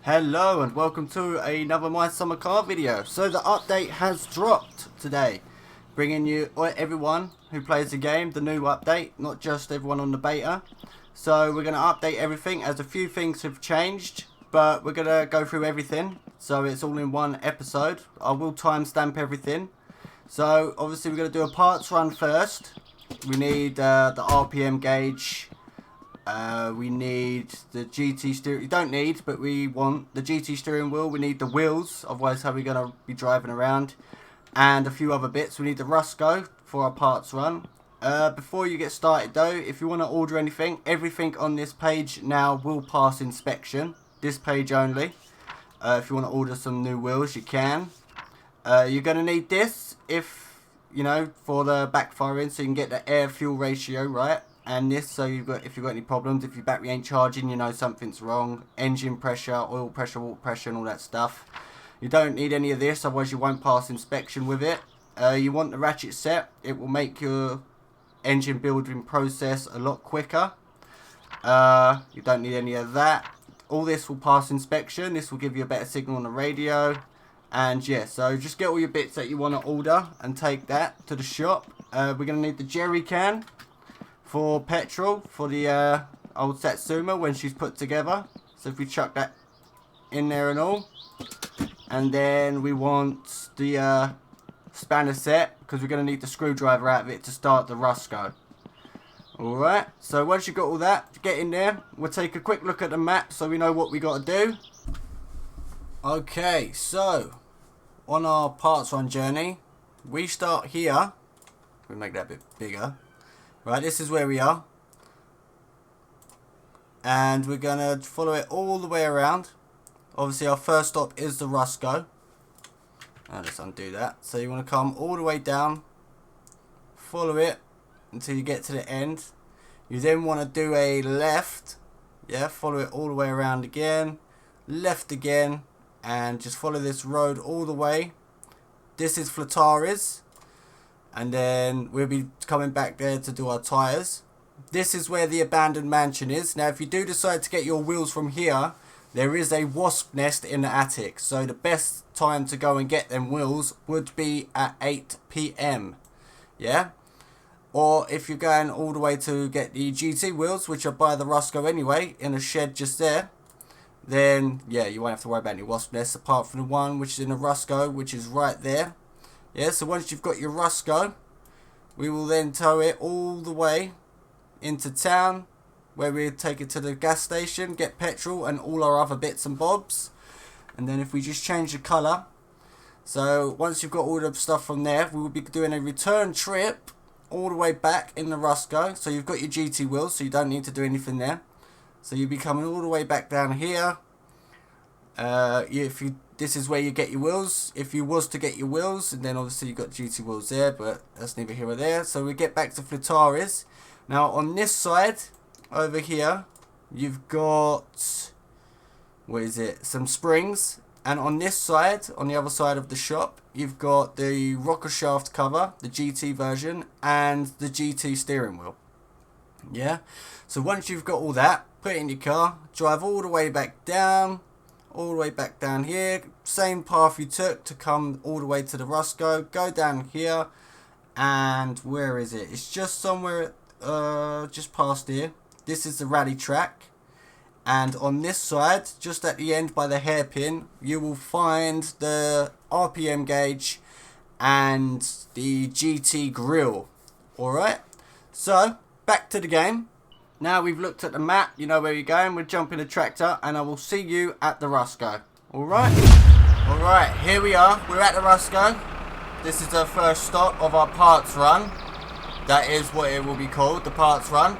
Hello and welcome to another My Summer Car video. So the update has dropped today, bringing you everyone who plays the game the new update, not just everyone on the beta. So we're going to update everything as a few things have changed, but we're going to go through everything so it's all in one episode. I will timestamp everything. So obviously we're going to do a parts run first. We need the RPM gauge. We need the GT steering. You don't need, but we want the GT steering wheel. We need the wheels, otherwise how are we going to be driving around? And a few other bits. We need the Rusco for our parts run. Before you get started though, if you want to order anything, everything on this page now will pass inspection. This page only. If you want to order some new wheels, you can. You're going to need this if, you know, for the backfiring, so you can get the air fuel ratio right. And this, so you've got, if you've got any problems, if your battery ain't charging, you know something's wrong. Engine pressure, oil pressure, water pressure, and all that stuff. You don't need any of this, otherwise you won't pass inspection with it. You want the ratchet set. It will make your engine building process a lot quicker. You don't need any of that. All this will pass inspection. This will give you a better signal on the radio. And yeah, so just get all your bits that you want to order and take that to the shop. We're going to need the jerry can for petrol for the old Satsuma when she's put together. So if we chuck that in there and all. And then we want the spanner set, because we're going to need the screwdriver out of it to start the Rusco. Alright, so once you've got all that, get in there. We'll take a quick look at the map so we know what we got to do. Okay, so on our parts run journey, we start here. We'll make that a bit bigger. Right, this is where we are. And we're going to follow it all the way around. Obviously our first stop is the Rusco. I'll just undo that. So you want to come all the way down. Follow it until you get to the end. You then want to do a left. Yeah, follow it all the way around again. Left again. And just follow this road all the way. This is Flataris. And then we'll be coming back there to do our tyres. This is where the abandoned mansion is. Now if you do decide to get your wheels from here, there is a wasp nest in the attic. So the best time to go and get them wheels would be at 8 PM. Yeah? Or if you're going all the way to get the GT wheels, which are by the Rusco anyway, in a shed just there, then yeah, you won't have to worry about any wasp nests apart from the one which is in the Rusco, which is right there. Yeah, so once you've got your Rusco, we will then tow it all the way into town, where we take it to the gas station, get petrol and all our other bits and bobs. And then if we just change the colour, so once you've got all the stuff from there, we will be doing a return trip all the way back in the Rusco. So you've got your GT wheels, so you don't need to do anything there. So you'll be coming all the way back down here. This is where you get your wheels. If you was to get your wheels, and then obviously you've got GT wheels there, but that's neither here or there. So we get back to Flataris. Now on this side, over here, you've got, what is it, some springs. And on this side, on the other side of the shop, you've got the rocker shaft cover, the GT version, and the GT steering wheel. Yeah, so once you've got all that, put it in your car, drive all the way back down, all the way back down here, same path you took to come all the way to the Rusco, go down here, and where is it? It's just somewhere, just past here. This is the rally track, and on this side, just at the end by the hairpin, you will find the RPM gauge and the GT grill. Alright, so back to the game. Now we've looked at the map, you know where you're going, we'll jump in the tractor and I will see you at the Rusco. Alright? Alright, here we are, we're at the Rusco. This is the first stop of our parts run. That is what it will be called, the parts run.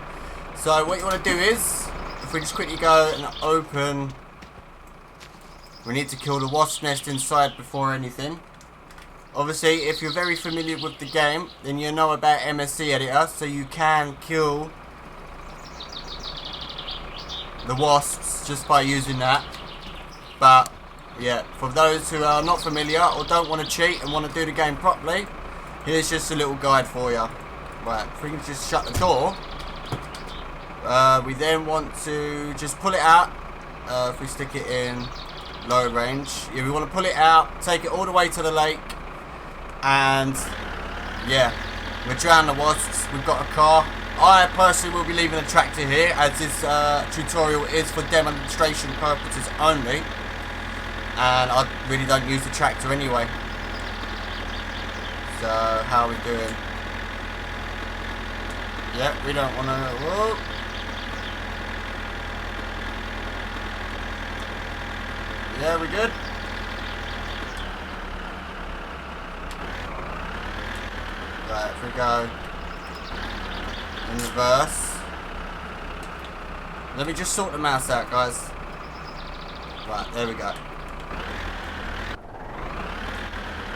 So what you want to do is, if we just quickly go and open, we need to kill the wasp nest inside before anything. Obviously, if you're very familiar with the game, then you know about MSC editor, so you can kill the wasps just by using that. But yeah, for those who are not familiar or don't want to cheat and want to do the game properly, here's just a little guide for you. Right, if we can just shut the door, we then want to just pull it out. If we stick it in low range. Yeah, we want to pull it out, take it all the way to the lake, and yeah, we're drowning the wasps. We've got a car. I personally will be leaving the tractor here, as this tutorial is for demonstration purposes only, and I really don't use the tractor anyway. So how are we doing? Yep, we don't want to. Whoa. Yeah, we're good. Right, if we go in reverse. Let me just sort the mouse out, guys. Right, there we go.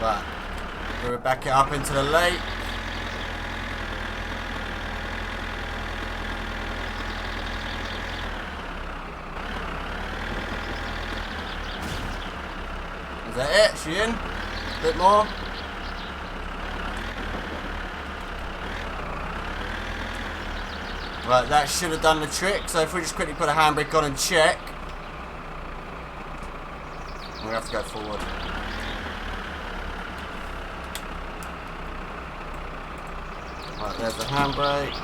Right, we'll back it up into the lake. Is that it? She in? A bit more. Right, that should have done the trick. So if we just quickly put a handbrake on and check, we have to go forward. Right, there's the handbrake.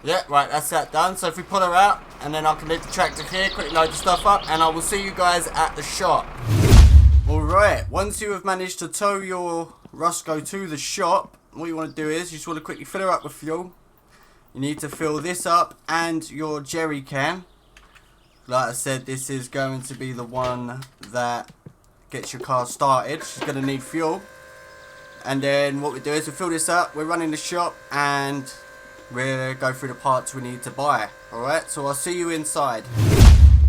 Yeah, right, that's that done. So if we pull her out, and then I can leave the tractor here, quickly load the stuff up, and I will see you guys at the shop. Alright, once you have managed to tow your Roscoe to the shop, what you want to do is, you just want to quickly fill her up with fuel. You need to fill this up and your jerry can. Like I said, this is going to be the one that gets your car started. She's going to need fuel. And then what we do is we fill this up, we're running the shop, and we'll go through the parts we need to buy. Alright, so I'll see you inside.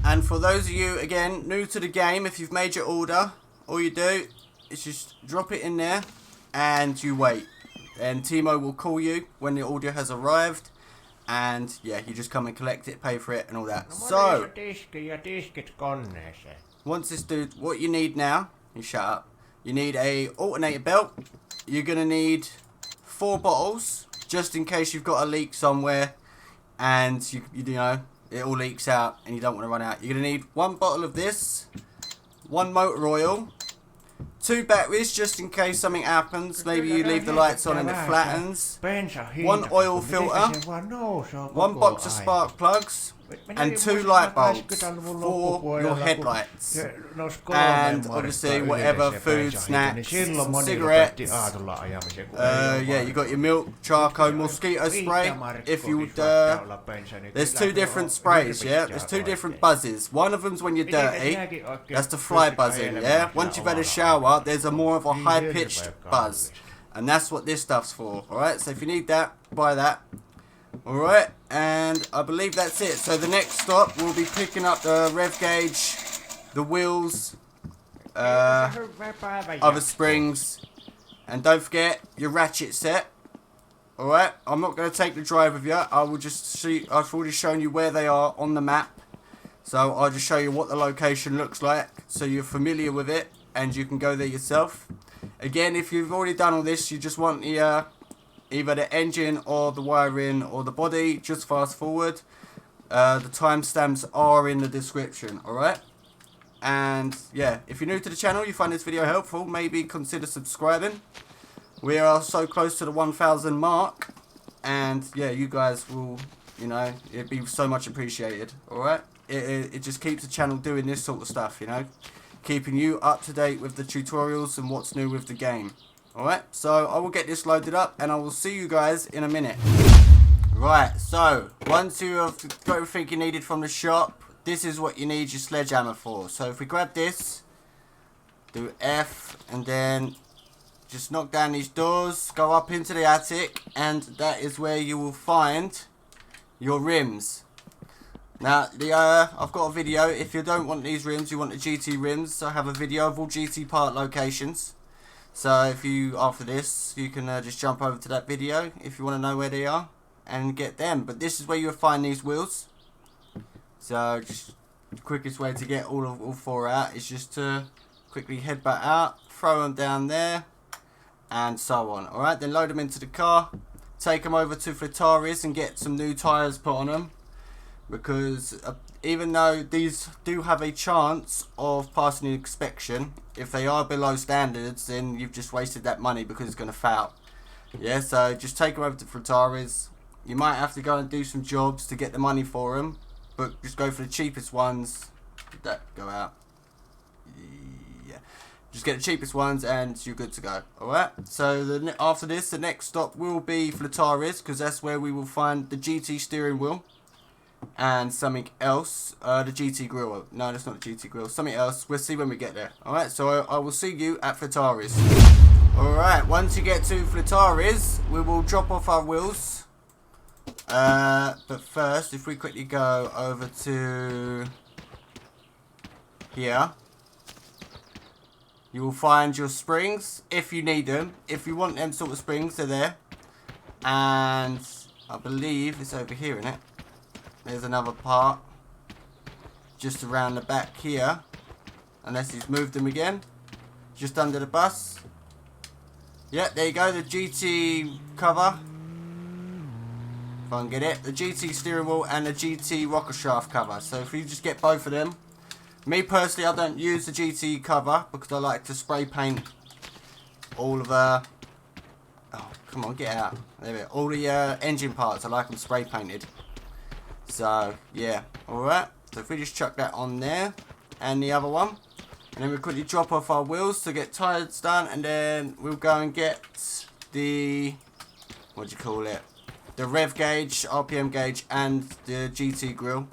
And for those of you, again, new to the game, if you've made your order, all you do is just drop it in there and you wait. And Timo will call you when the order has arrived. And yeah, you just come and collect it, pay for it and all that. So, once this dude, what you need now, you shut up. You need a alternator belt. You're going to need 4 bottles. Just in case you've got a leak somewhere and you know it all leaks out and you don't want to run out. You're going to need 1 bottle of this, 1 motor oil, 2 batteries just in case something happens. Maybe you leave the lights on and it flattens. 1 oil filter, 1 box of spark plugs, and 2 light bulbs for your headlights. And obviously whatever food, snacks, cigarettes. Yeah, you got your milk, charcoal, mosquito spray. If you would, there's 2 different sprays, yeah? There's 2 different buzzes. One of them's when you're dirty. That's the fly buzzing, yeah? Once you've had a shower, there's a more of a high-pitched buzz. And that's what this stuff's for, alright? So if you need that, buy that. Alright, and I believe that's it. So the next stop, we'll be picking up the rev gauge, the wheels, other springs, and don't forget your ratchet set. Alright, I'm not going to take the drive with you. I will just see, I've already shown you where they are on the map. So I'll just show you what the location looks like, so you're familiar with it, and you can go there yourself. Again, if you've already done all this, you just want the either the engine or the wiring or the body, just fast forward. The timestamps are in the description, alright? And yeah, if you're new to the channel, you find this video helpful, maybe consider subscribing. We are so close to the 1,000 mark, and yeah, you guys will, you know, it'd be so much appreciated, alright? It just keeps the channel doing this sort of stuff, you know, keeping you up to date with the tutorials and what's new with the game. Alright, so I will get this loaded up and I will see you guys in a minute. Right, so once you have got everything you needed from the shop, this is what you need your sledgehammer for. So if we grab this, do F, and then just knock down these doors, go up into the attic, and that is where you will find your rims. Now, I've got a video. If you don't want these rims, you want the GT rims, I have a video of all GT part locations. So if you, after this, you can just jump over to that video if you want to know where they are and get them. But this is where you'll find these wheels. So just the quickest way to get all 4 out is just to quickly head back out, throw them down there, and so on. Alright, then load them into the car, take them over to Flataris and get some new tyres put on them, because even though these do have a chance of passing the inspection, if they are below standards, then you've just wasted that money because it's going to fail. Yeah, so just take them over to Flataris. You might have to go and do some jobs to get the money for them, but just go for the cheapest ones. Did that go out? Yeah. Just get the cheapest ones and you're good to go. Alright, so after this, the next stop will be Flataris, because that's where we will find the GT steering wheel and something else. The GT grill. No, that's not the GT grill. Something else. We'll see when we get there. Alright, so I will see you at Flataris. Alright, once you get to Flataris, we will drop off our wheels. But first, if we quickly go over to here, you will find your springs if you need them. If you want them sort of springs, they're there. And I believe it's over here, isn't it? There's another part just around the back here, unless he's moved them again, just under the bus. Yeah, there you go, the GT cover, if I can get it, the GT steering wheel and the GT rocker shaft cover. So if you just get both of them. Me personally, I don't use the GT cover because I like to spray paint all of the, oh come on, get out, there we go, all the engine parts. I like them spray painted. So yeah, alright, so if we just chuck that on there and the other one, and then we quickly drop off our wheels to get tyres done, and then we'll go and get the, what do you call it, the rev gauge, RPM gauge and the GT grill,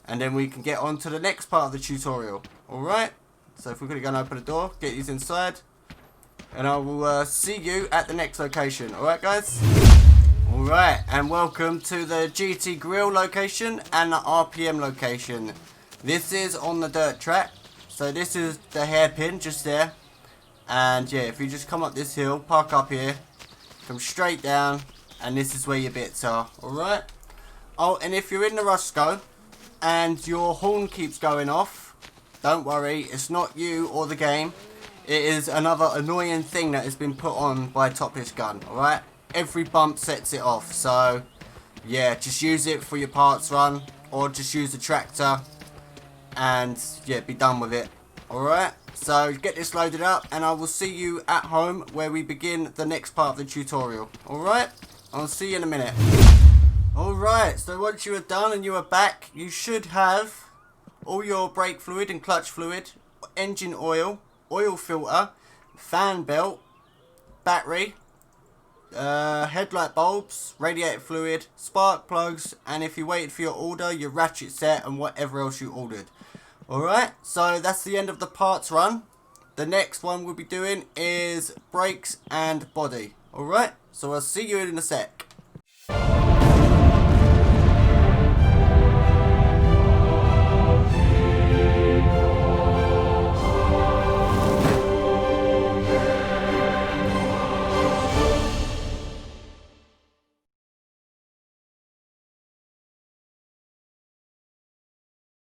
and then we can get on to the next part of the tutorial. Alright, so if we're going to go and open the door, get these inside, and I will see you at the next location. Alright guys? Alright, and welcome to the GT grill location and the RPM location. This is on the dirt track, so this is the hairpin just there. And yeah, if you just come up this hill, park up here, come straight down, and this is where your bits are. Alright? Oh, and if you're in the Roscoe and your horn keeps going off, don't worry, it's not you or the game. It is another annoying thing that has been put on by Topless Gun. Alright? Every bump sets it off, so yeah, just use it for your parts run, or just use the tractor and yeah, be done with it. Alright, so get this loaded up and I will see you at home where we begin the next part of the tutorial. Alright, I'll see you in a minute. Alright, so once you are done and you are back, you should have all your brake fluid and clutch fluid, engine oil, oil filter, fan belt, battery, headlight bulbs, radiator fluid, spark plugs, and if you waited for your order, your ratchet set and whatever else you ordered. Alright, so that's the end of the parts run. The next one we'll be doing is brakes and body. Alright, so I'll see you in a sec.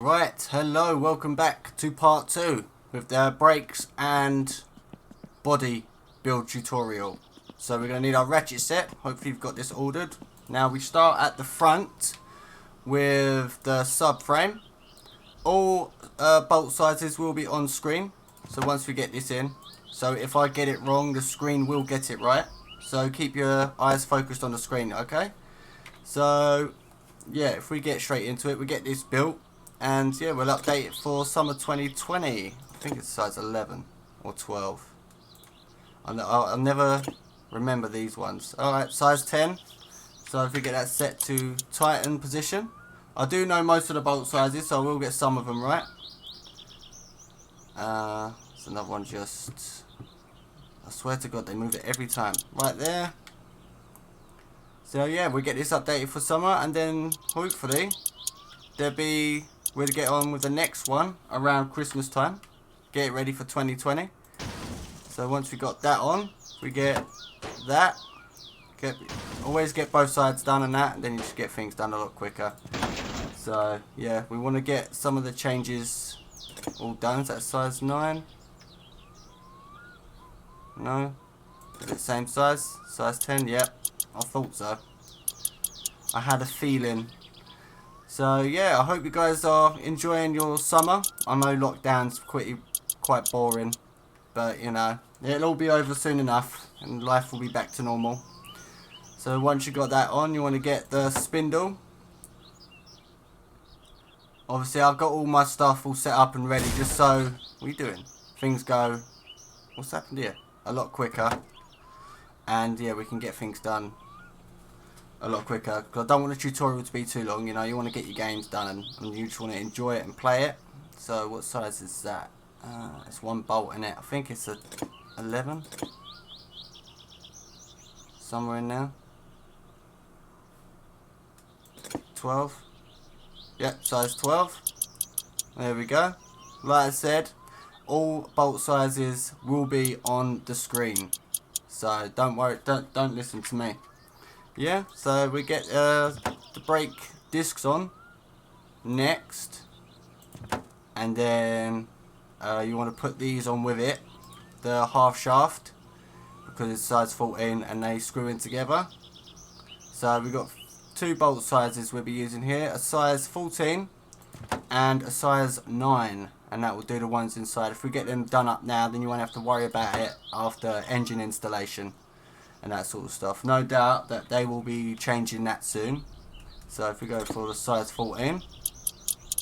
Right, hello, welcome back to part 2 with the brakes and body build tutorial. So we're going to need our ratchet set. Hopefully you've got this ordered. Now we start at the front with the subframe. All bolt sizes will be on screen. So once we get this in, so if I get it wrong, the screen will get it right. So keep your eyes focused on the screen, okay? So yeah, if we get straight into it, we get this built. And yeah, we'll update it for summer 2020. I think it's size 11 or 12. I'll never remember these ones. Alright, size 10. So if we get that set to Titan position. I do know most of the bolt sizes, so I will get some of them right. There's another one just... I swear to God, they move it every time. Right there. So yeah, we get this updated for summer, and then hopefully there'll be... we'll get on with the next one around Christmas time. Get it ready for 2020. So once we got that on, we get that. Always get both sides done and that, and then you just get things done a lot quicker. So yeah, we want to get some of the changes all done. Is that size 9? No? Is it same size? Size 10? Yep. I thought so. I had a feeling. So yeah, I hope you guys are enjoying your summer. I know lockdown's quite boring, but you know, it'll all be over soon enough and life will be back to normal. So once you got that on, you want to get the spindle. Obviously I've got all my stuff all set up and ready just so, what are you doing? Things go, what's happened here? A lot quicker. And yeah, we can get things done a lot quicker, because I don't want the tutorial to be too long. You know, you want to get your games done and you just want to enjoy it and play it. So what size is that? It's 1 bolt in it. I think it's a 11, somewhere in there. 12. Yep, size 12. There we go. Like I said, all bolt sizes will be on the screen, so don't worry, don't listen to me. Yeah, so we get the brake discs on next, and then you want to put these on with it, the half shaft, because it's size 14 and they screw in together. So we've got 2 bolt sizes we'll be using here, a size 14 and a size 9, and that will do the ones inside. If we get them done up now, then you won't have to worry about it after engine installation and that sort of stuff. No doubt that they will be changing that soon. So if we go for the size 14,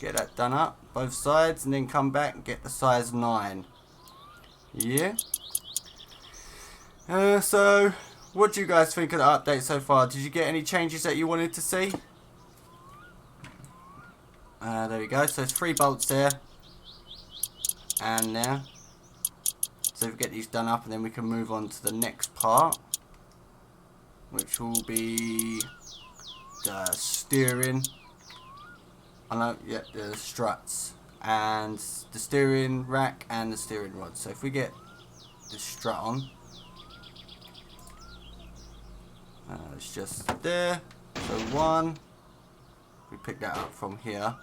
get that done up both sides, and then come back and get the size 9. Yeah. So what do you guys think of the update so far? Did you get any changes that you wanted to see? There we go. So it's 3 bolts there and there. So we get these done up, and then we can move on to the next part, which will be the steering. I know, yeah, the struts and the steering rack and the steering rod. So if we get the strut on, it's just there. So 1, we pick that up from here,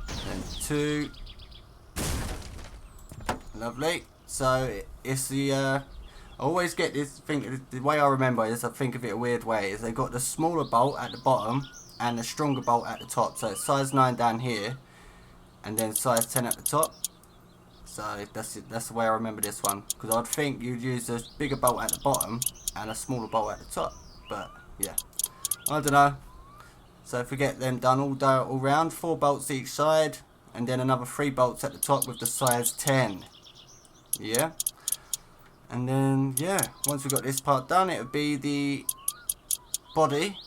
then 2, lovely. So it's the I always get this thing, the way I remember is, I think of it a weird way, is they've got the smaller bolt at the bottom and the stronger bolt at the top. So it's size 9 down here and then size 10 at the top. So that's it, that's the way I remember this one, because I'd think you'd use a bigger bolt at the bottom and a smaller bolt at the top, but yeah, I don't know. So if we get them done all round, 4 bolts each side, and then another 3 bolts at the top with the size 10. Yeah. And then, yeah, once we've got this part done, it would be the body,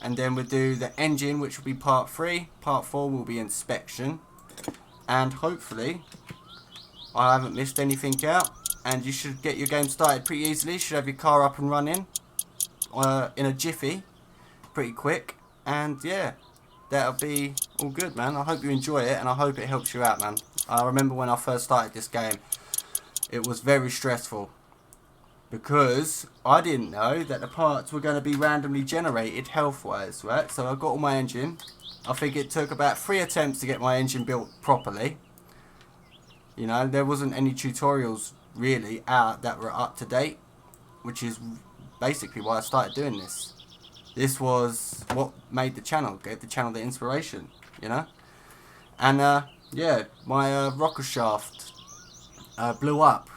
and then we'll do the engine, which will be part 3. Part 4 will be inspection, and hopefully I haven't missed anything out, and you should get your game started pretty easily. You should have your car up and running in a jiffy, pretty quick, and yeah, that'll be all good, man. I hope you enjoy it, and I hope it helps you out, man. I remember when I first started this game, it was very stressful, because I didn't know that the parts were going to be randomly generated health-wise, right? So I got all my engine. I think it took about 3 attempts to get my engine built properly. You know, there wasn't any tutorials really out that were up to date, which is basically why I started doing this. This was what made the channel, gave the channel the inspiration, you know? And yeah, my rocker shaft blew up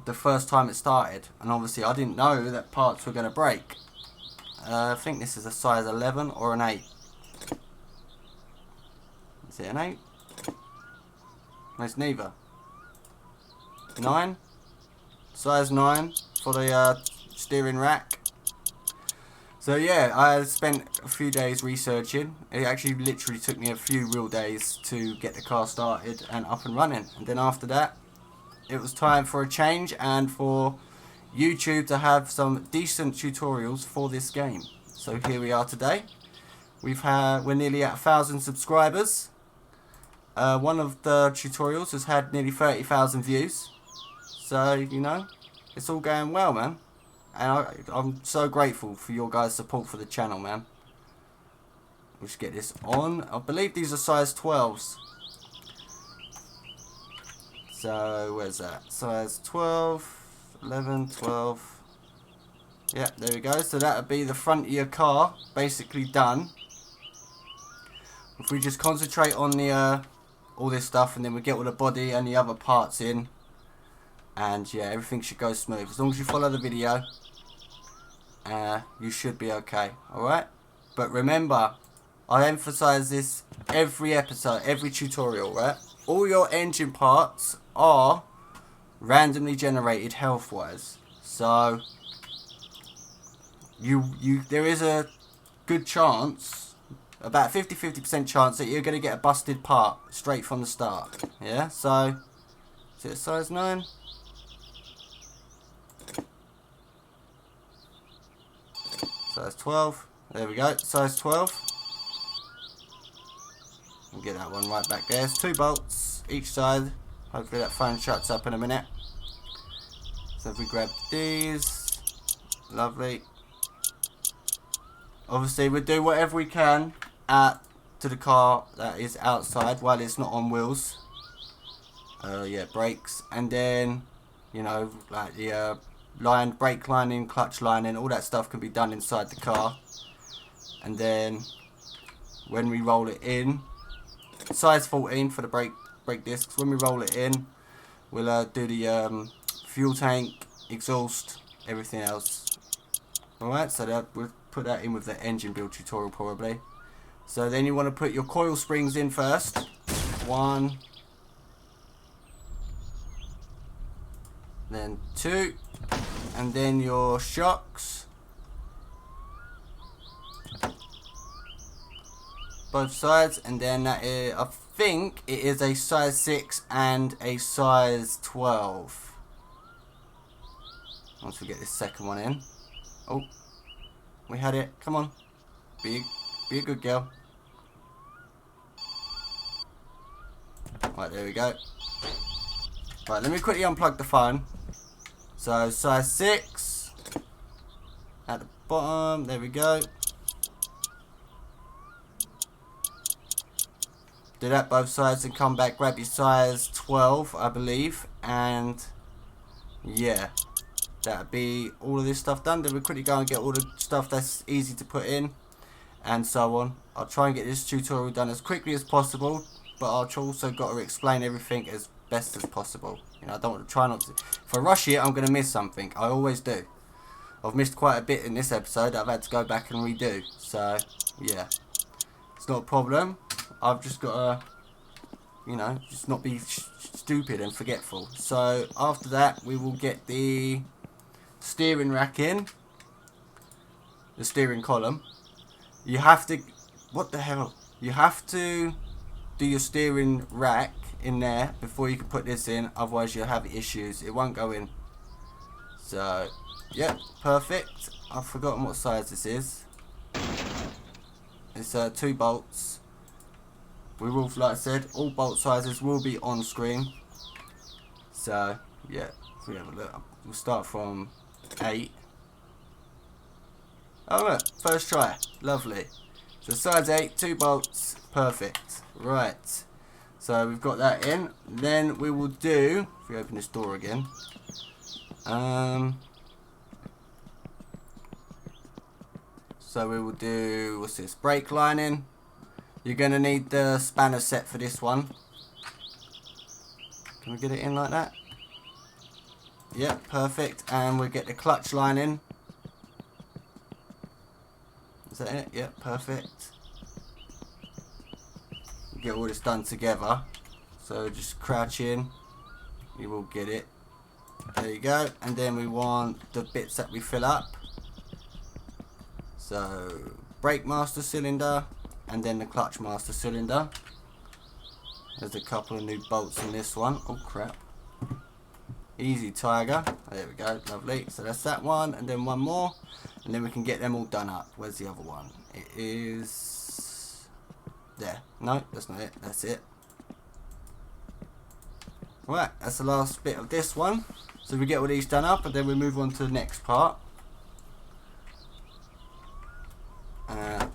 the first time it started, and obviously I didn't know that parts were going to break. I think this is a size 11 or an 8. Is it an 8? No, it's neither. 9? Size 9 for the steering rack. So yeah, I spent a few days researching. It actually literally took me a few real days to get the car started and up and running, and then after that it was time for a change and for YouTube to have some decent tutorials for this game. So here we are today. We're nearly at 1,000 subscribers. One of the tutorials has had nearly 30,000 views. So, you know, it's all going well, man. And I'm so grateful for your guys' support for the channel, man. Let's get this on. I believe these are size 12s. So, where's that? Size 12, 11, 12. Yeah, there we go. So that would be the front of your car basically done. If we just concentrate on the all this stuff, and then we get all the body and the other parts in, and yeah, everything should go smooth. As long as you follow the video, you should be okay. Alright? But remember, I emphasize this every episode, every tutorial, right? All your engine parts are randomly generated health-wise. So there is a good chance, about 50% chance, that you're going to get a busted part straight from the start. Yeah, so is it a size 9? Size 12. There we go, size 12. We'll get that one right back there. There's 2 bolts each side. Hopefully that phone shuts up in a minute. So if we grab these, lovely. Obviously we'll do whatever we can to the car that is outside while it's not on wheels. Yeah, brakes, and then, you know, like the brake lining, clutch lining, all that stuff can be done inside the car. And then when we roll it in, size 14 for the brake discs. When we roll it in, we'll do the fuel tank, exhaust, everything else. Alright, so that we'll put that in with the engine build tutorial probably. So then you want to put your coil springs in first. 1, then 2, and then your shocks. Both sides, and then that is, I think it is a size 6 and a size 12. Once we get this second one in. Oh, we had it. Come on, be a good girl. Right, there we go. Right, let me quickly unplug the phone. So size 6 at the bottom. There we go. Do that both sides and come back, grab your size 12, I believe, and yeah, that'd be all of this stuff done. Then we'll quickly go and get all the stuff that's easy to put in, and so on. I'll try and get this tutorial done as quickly as possible, but I've also got to explain everything as best as possible. You know, I don't want to try not to. If I rush it, I'm going to miss something. I always do. I've missed quite a bit in this episode. I've had to go back and redo. So, yeah, it's not a problem. I've just got to, you know, just not be stupid and forgetful. So after that, we will get the steering rack in, the steering column. You have to, what the hell? You have to do your steering rack in there before you can put this in. Otherwise, you'll have issues. It won't go in. So, yeah, perfect. I've forgotten what size this is. It's 2 bolts. We will, like I said, all bolt sizes will be on screen. So, yeah, if we have a look, we'll start from 8. Oh look, first try, lovely. So size 8, 2 bolts, perfect. Right, so we've got that in. Then we will do, if we open this door again, so we will do, what's this, brake lining. You're going to need the spanner set for this one. Can we get it in like that? Yep, perfect. And we'll get the clutch lining. Is that it? Yep, perfect. We'll get all this done together. So just crouch in. You will get it. There you go. And then we want the bits that we fill up. So, brake master cylinder. And then the clutch master cylinder. There's a couple of new bolts in this one. Oh crap. Easy tiger. There we go, lovely. So that's that one, and then one more, and then we can get them all done up. Where's the other one? It is there. No, that's not it. That's it. Right, that's the last bit of this one. So we get all these done up, and then we move on to the next part.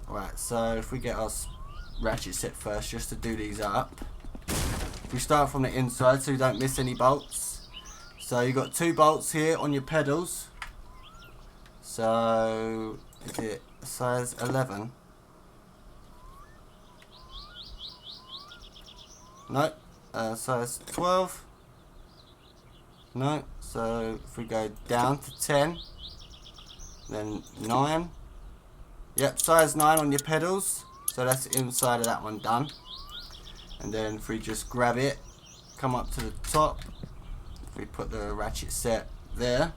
Right, so if we get our ratchet set first, just to do these up. We start from the inside so you don't miss any bolts. So you've got 2 bolts here on your pedals. So is it size 11? No. Size 12? No. So if we go down to 10, then 9. Yep, size 9 on your pedals. So that's inside of that one done. And then if we just grab it, come up to the top, if we put the ratchet set there,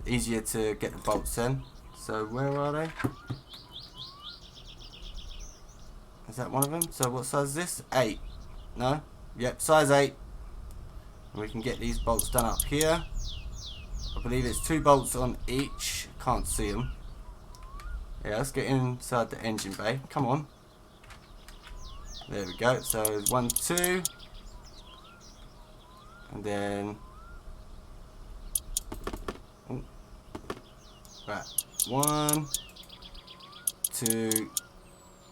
easier to get the bolts in. So where are they? Is that one of them? So what size is this? 8. No? Yep, size 8. And we can get these bolts done up here. I believe it's 2 bolts on each. Can't see them. Yeah, let's get inside the engine bay. Come on. There we go. So there's 1, 2. And then... oh. Right. 1, 2.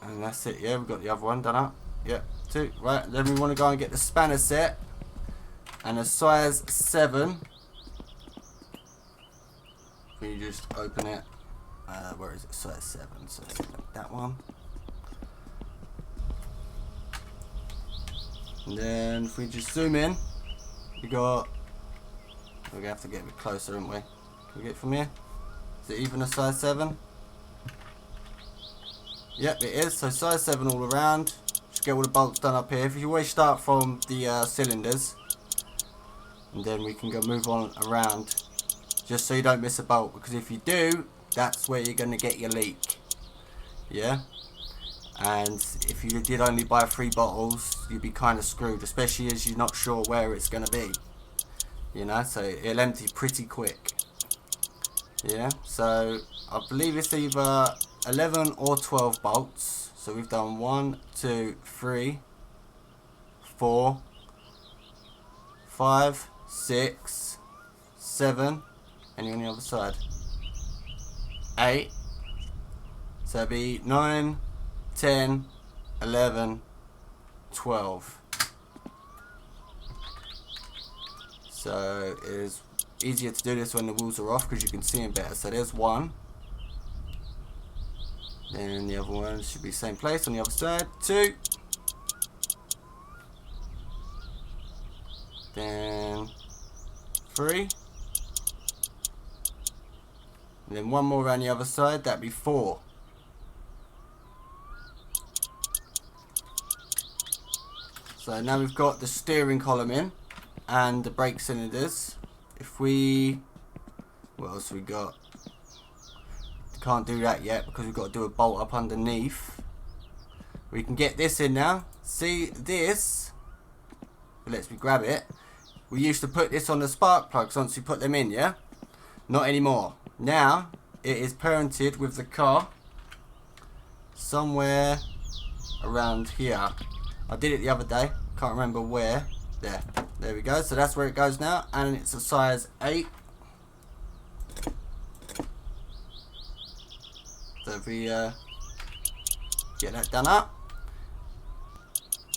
And that's it. Yeah, we've got the other one done up. Yep. 2. Right. Then we want to go and get the spanner set. And a size 7. You just open it. Where is it? Size 7. So that one. And then if we just zoom in, we got. We're gonna have to get a bit closer, aren't we? Can we get from here? Is it even a size 7? Yep, it is. So size 7 all around. Just get all the bolts done up here. If you always start from the cylinders, and then we can go move on around, just so you don't miss a bolt. Because if you do, that's where you're gonna get your leak. Yeah. And if you did only buy 3 bottles, you'd be kind of screwed, especially as you're not sure where it's going to be. You know, so it'll empty pretty quick. Yeah, so I believe it's either 11 or 12 bolts. So we've done 1, 2, 3, 4, 5, 6, 7. Any on the other side? 8. So it'll be 9, 10, 11, 12. So it is easier to do this when the wheels are off because you can see them better. So there's 1. Then the other one should be same place on the other side. 2. Then 3. And then 1 more around the other side. That'd be 4. So now we've got the steering column in and the brake cylinders. If we, what else we got? Can't do that yet because we've got to do a bolt up underneath. We can get this in now. See this? It lets me grab it. We used to put this on the spark plugs once we put them in, yeah? Not anymore. Now it is parented with the car somewhere around here. I did it the other day, can't remember where. There we go. So that's where it goes now, and it's a size 8. So if we get that done up,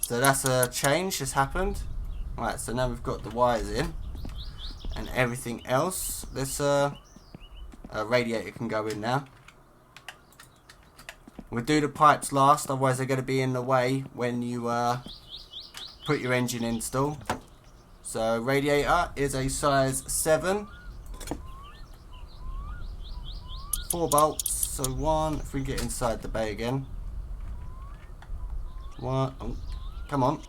so that's a change has happened. Right, so now we've got the wires in and everything else. This radiator can go in now. We'll do the pipes last, otherwise they're going to be in the way when you put your engine install. So radiator is a size 7. 4 bolts. So 1. If we get inside the bay again. 1. Oh, come on.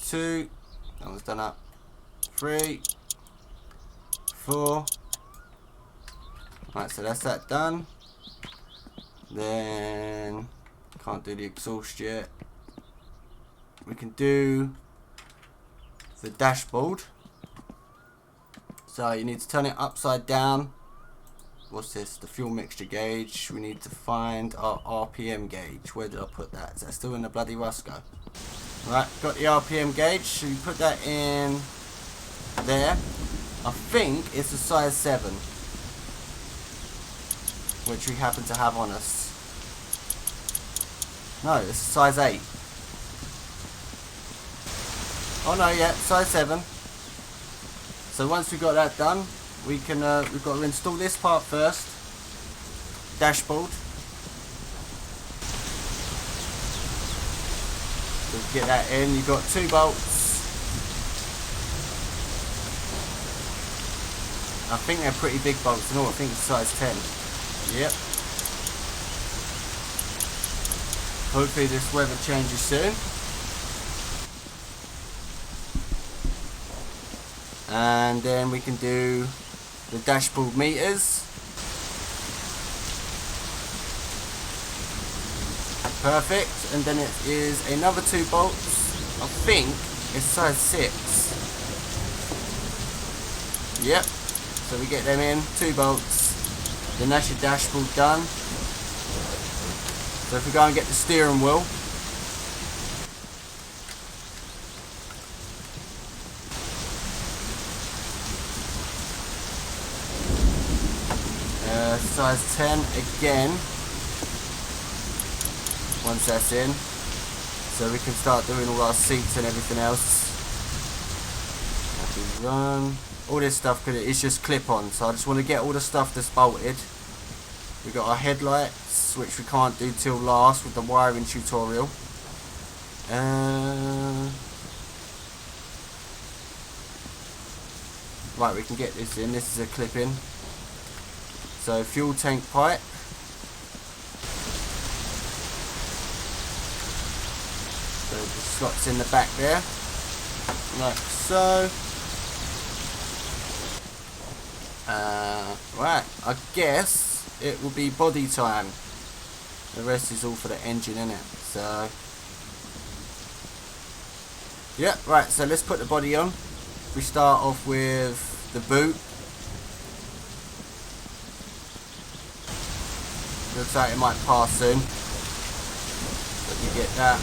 2. That one's done up. 3. 4. Right, so that's that done. Then can't do the exhaust yet. We can do the dashboard. So you need to turn it upside down. What's this? The fuel mixture gauge. We need to find our RPM gauge. Where did I put that? Is that still in the bloody Roscoe? Right, got the RPM gauge. So you put that in there. I think it's a size 7, which we happen to have on us. No, it's a size 8. Oh no, yeah, size 7. So once we've got that done, we can we've got to install this part first. Dashboard. So get that in. You've got 2 bolts. I think they're pretty big bolts and all. I think it's size 10. Yep. Hopefully this weather changes soon. And then we can do the dashboard meters. Perfect. And then it is another 2 bolts. I think it's size 6. Yep. So we get them in, 2 bolts. Then that's your dashboard done. So if we go and get the steering wheel. Size 10 again. Once that's in. So we can start doing all our seats and everything else. Run. All this stuff, it's just clip on, so I just want to get all the stuff that's bolted. We've got our headlights, which we can't do till last with the wiring tutorial. Right, we can get this in. This is a clip in. So fuel tank pipe. So the slot's in the back there, like so. Right, I guess it will be body time. The rest is all for the engine, innit? So, yeah, right, so let's put the body on. We start off with the boot. Looks like it might pass soon. But you get that.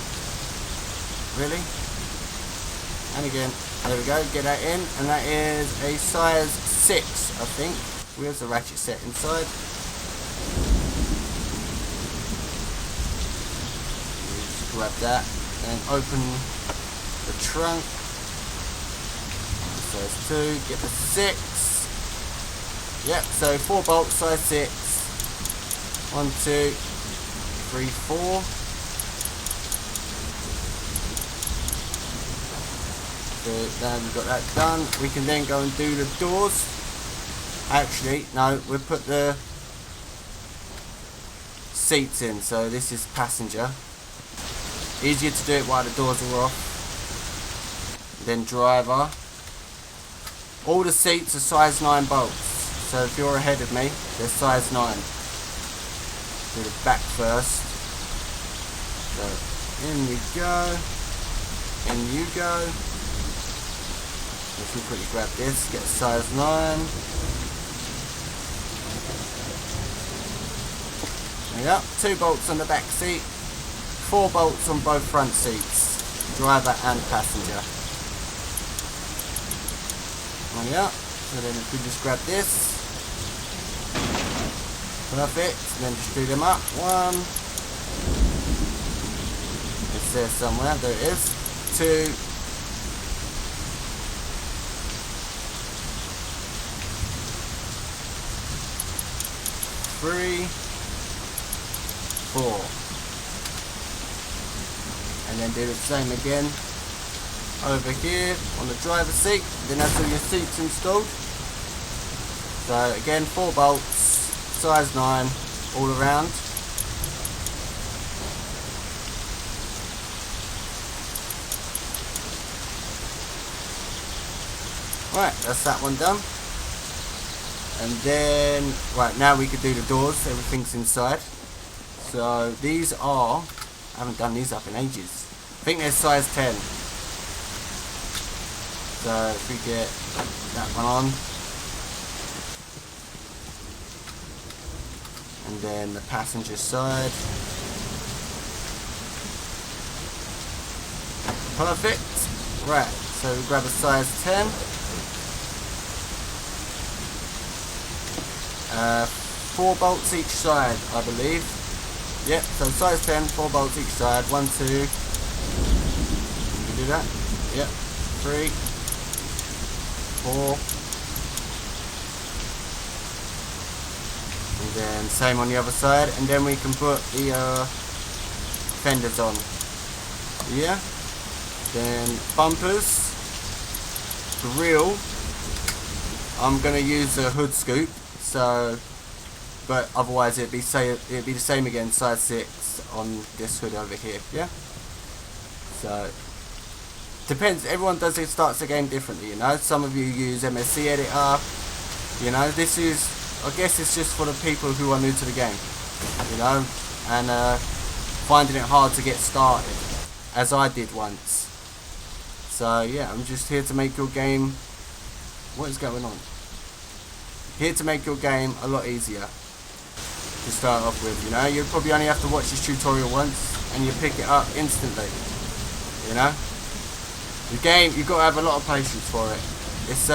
Really? And again. There we go, get that in, and that is a size 6, I think. Where's the ratchet set inside? Just grab that, and open the trunk. Size 2, get the 6. Yep, so 4 bolts, size 6. 1, 2, 3, 4. So now we've got that done, we can then go and do the doors. Actually, no, we'll put the seats in. So this is passenger. Easier to do it while the doors are off. Then driver. All the seats are size 9 bolts. So if you're ahead of me, they're size 9. Do the back first. So in we go. In you go. Let's quickly grab this, get a size 9. There we go, 2 bolts on the back seat, 4 bolts on both front seats, driver and passenger. There we go, so then if we just grab this, perfect, and then just do them up, 1, it's there somewhere, there it is, 2, 3, 4, and then do the same again over here on the driver's seat. Then that's all your seats installed. So again, 4 bolts, size 9, all around. Right, that's that one done. And then, right, now we could do the doors, everything's inside. So these are, I haven't done these up in ages. I think they're size 10. So if we get that one on. And then the passenger side. Perfect. Right, so we grab a size 10. 4 bolts each side, I believe. Yep, so size 10, 4 bolts each side. 1, 2. Can you do that? Yep. 3, 4, then same on the other side, and then we can put the fenders on. Yeah. Then bumpers, grill. I'm gonna use a hood scoop, so, but otherwise it'd be the same again, size 6 on this hood over here. Yeah. So depends. Everyone starts the game differently, you know. Some of you use MSC editor. You know, this is, I guess it's just for the people who are new to the game, you know, and finding it hard to get started, as I did once. So yeah, I'm just here to make your game, what is going on? Here to make your game a lot easier to start off with, you know. You probably only have to watch this tutorial once and you pick it up instantly, you know. The game, you've got to have a lot of patience for it. It's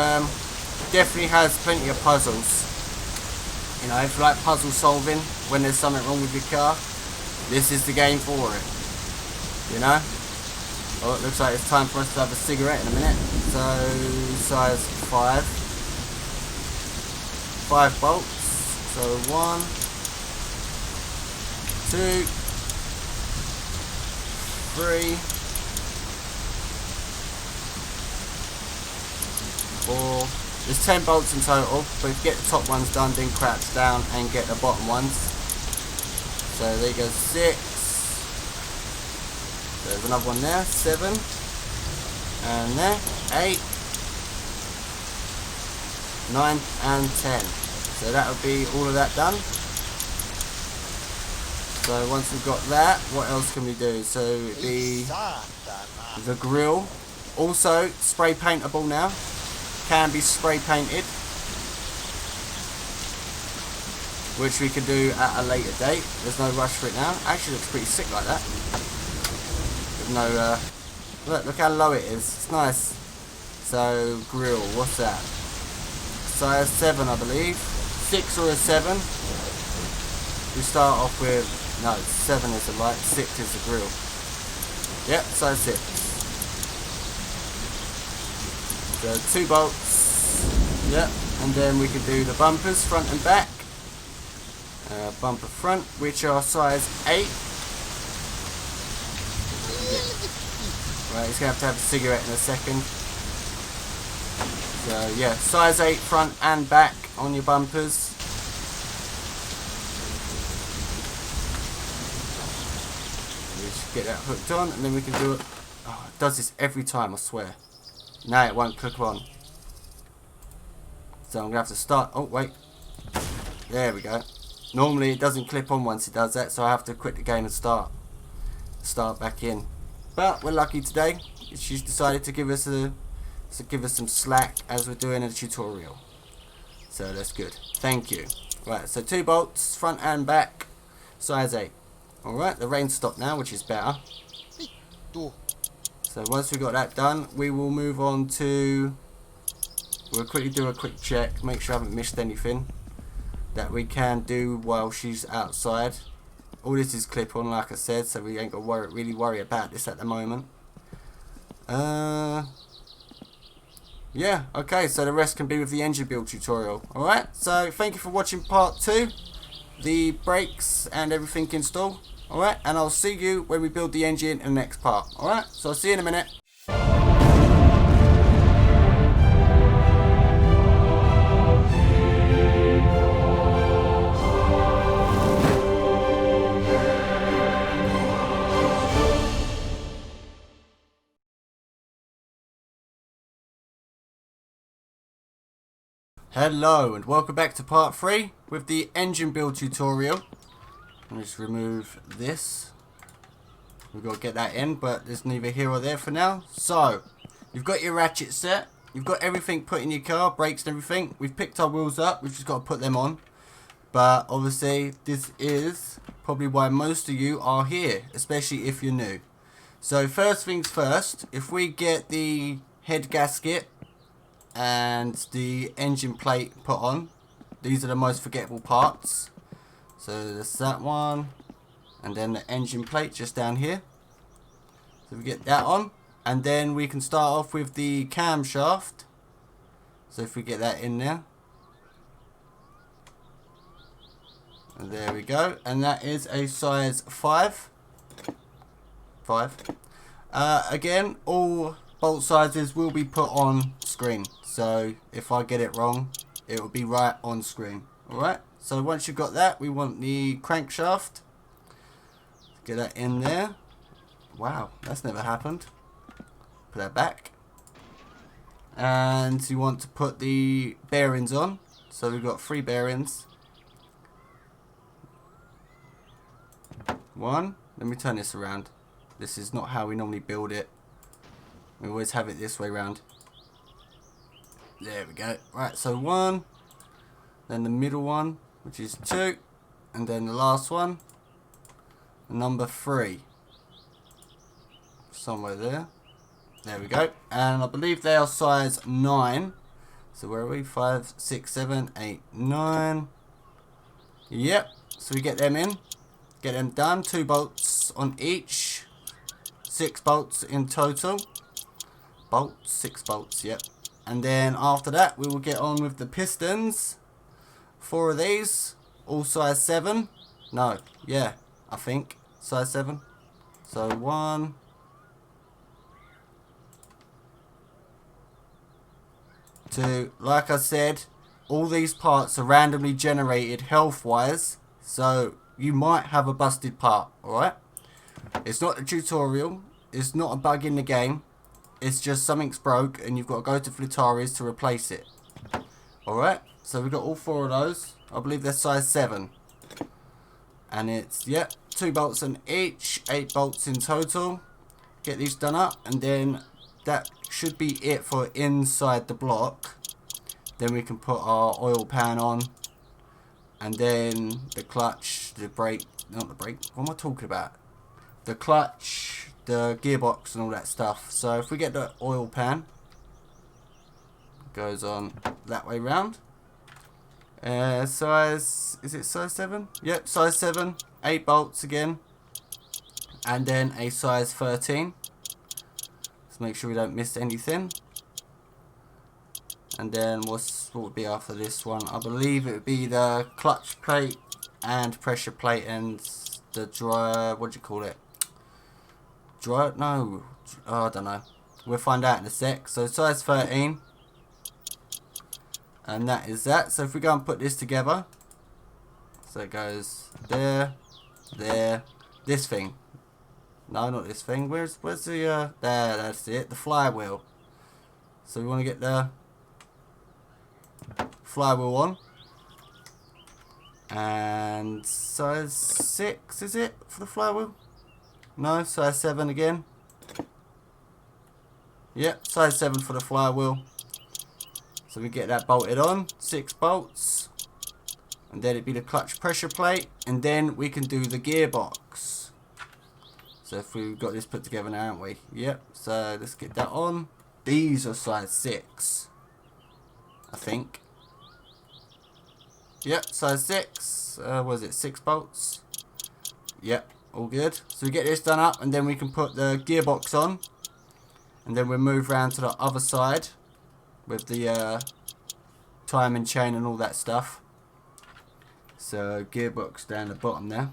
definitely has plenty of puzzles. You know, if you like puzzle solving when there's something wrong with your car, this is the game for it. You know? Oh, it looks like it's time for us to have a cigarette in a minute. So, size 5. 5 bolts. So 1, 2, 3, 4. There's 10 bolts in total, but if you get the top ones done, then crouch down and get the bottom ones. So there you go, 6. There's another one there, 7. And there, 8, 9 and 10. So that would be all of that done. So once we've got that, what else can we do? So the grill, also spray paintable now. Can be spray painted, which we can do at a later date. There's no rush for it now. Actually looks pretty sick like that. With no look how low it is. It's nice. So grill, what's that? Size 7 I believe. 6 or a 7. We start off with, no, 7 is the light, 6 is the grill. Yep, size 6. So 2 bolts, yep, and then we can do the bumpers front and back. Bumper front, which are size 8. Right, he's going to have a cigarette in a second. So yeah, size 8 front and back on your bumpers. We should get that hooked on, and then we can do it. Oh, it does this every time, I swear. No, it won't click on. So I'm going to have to start. Oh, wait. There we go. Normally it doesn't clip on once it does that, so I have to quit the game and start back in. But we're lucky today. She's decided to give us some slack as we're doing a tutorial. So that's good. Thank you. Right, so 2 bolts, front and back, size 8. Alright, the rain stopped now, which is better. So once we've got that done, we will move on to, we'll quickly do a quick check, make sure I haven't missed anything that we can do while she's outside. All this is clip on, like I said, so we ain't got to really worry about this at the moment. Yeah, okay, so the rest can be with the engine build tutorial. Alright, so thank you for watching part 2, the brakes and everything installed. Alright, and I'll see you when we build the engine in the next part. Alright, so I'll see you in a minute. Hello and welcome back to part 3 with the engine build tutorial. Let me just remove this. We've got to get that in, but there's neither here or there for now. So, you've got your ratchet set. You've got everything put in your car, brakes and everything. We've picked our wheels up. We've just got to put them on. But obviously, this is probably why most of you are here, especially if you're new. So, first things first, if we get the head gasket and the engine plate put on, these are the most forgettable parts. So there's that one, and then the engine plate just down here. So we get that on, and then we can start off with the camshaft. So if we get that in there, And there we go. And that is a size 5. Again, all bolt sizes will be put on screen. So if I get it wrong, it will be right on screen. Alright, so once you've got that, we want the crankshaft. Get that in there. Wow, that's never happened. Put that back. And you want to put the bearings on. So we've got 3 bearings. 1. Let me turn this around. This is not how we normally build it. We always have it this way round. There we go. Right, so 1. Then the middle one, which is 2. And then the last one, number 3. Somewhere there. There we go. And I believe they are size 9. So where are we? 5, 6, 7, 8, 9. Yep. So we get them in. Get them done. 2 bolts on each. 6 bolts in total. 6 bolts, yep. And then after that, we will get on with the pistons. 4 of these. All size 7. No, yeah, I think. Size 7. So 1. 2. Like I said, all these parts are randomly generated health-wise. So you might have a busted part, alright? It's not a tutorial. It's not a bug in the game. It's just something's broke and you've got to go to Flitaris to replace it. Alright, so we've got all 4 of those. I believe they're size 7. And it's, yep, 2 bolts on each, 8 bolts in total. Get these done up and then that should be it for inside the block. Then we can put our oil pan on. And then the clutch, the brake, not the brake, what am I talking about? The clutch, the gearbox and all that stuff. So if we get the oil pan, it goes on that way round. Size, is it size 7? Yep, size 7, 8 bolts again. And then a size 13. Let's make sure we don't miss anything. And then what would be after this one? I believe it would be the clutch plate and pressure plate and the dry, what do you call it? Dry, no, oh, I don't know. We'll find out in a sec. So size 13. And that is that. So if we go and put this together. So it goes there, there, this thing. No, not this thing. Where's the, there, that's it. The flywheel. So we want to get the flywheel on. And size 6 is it for the flywheel? No, size 7 again. Yep, size 7 for the flywheel. So we get that bolted on, 6 bolts. And then it'd be the clutch pressure plate. And then we can do the gearbox. So if we've got this put together now, haven't we? Yep, so let's get that on. These are size 6. I think. Yep, size 6. What is it, 6 bolts? Yep, all good. So we get this done up and then we can put the gearbox on. And then we'll move around to the other side with the timing chain and all that stuff. So gearbox down the bottom there.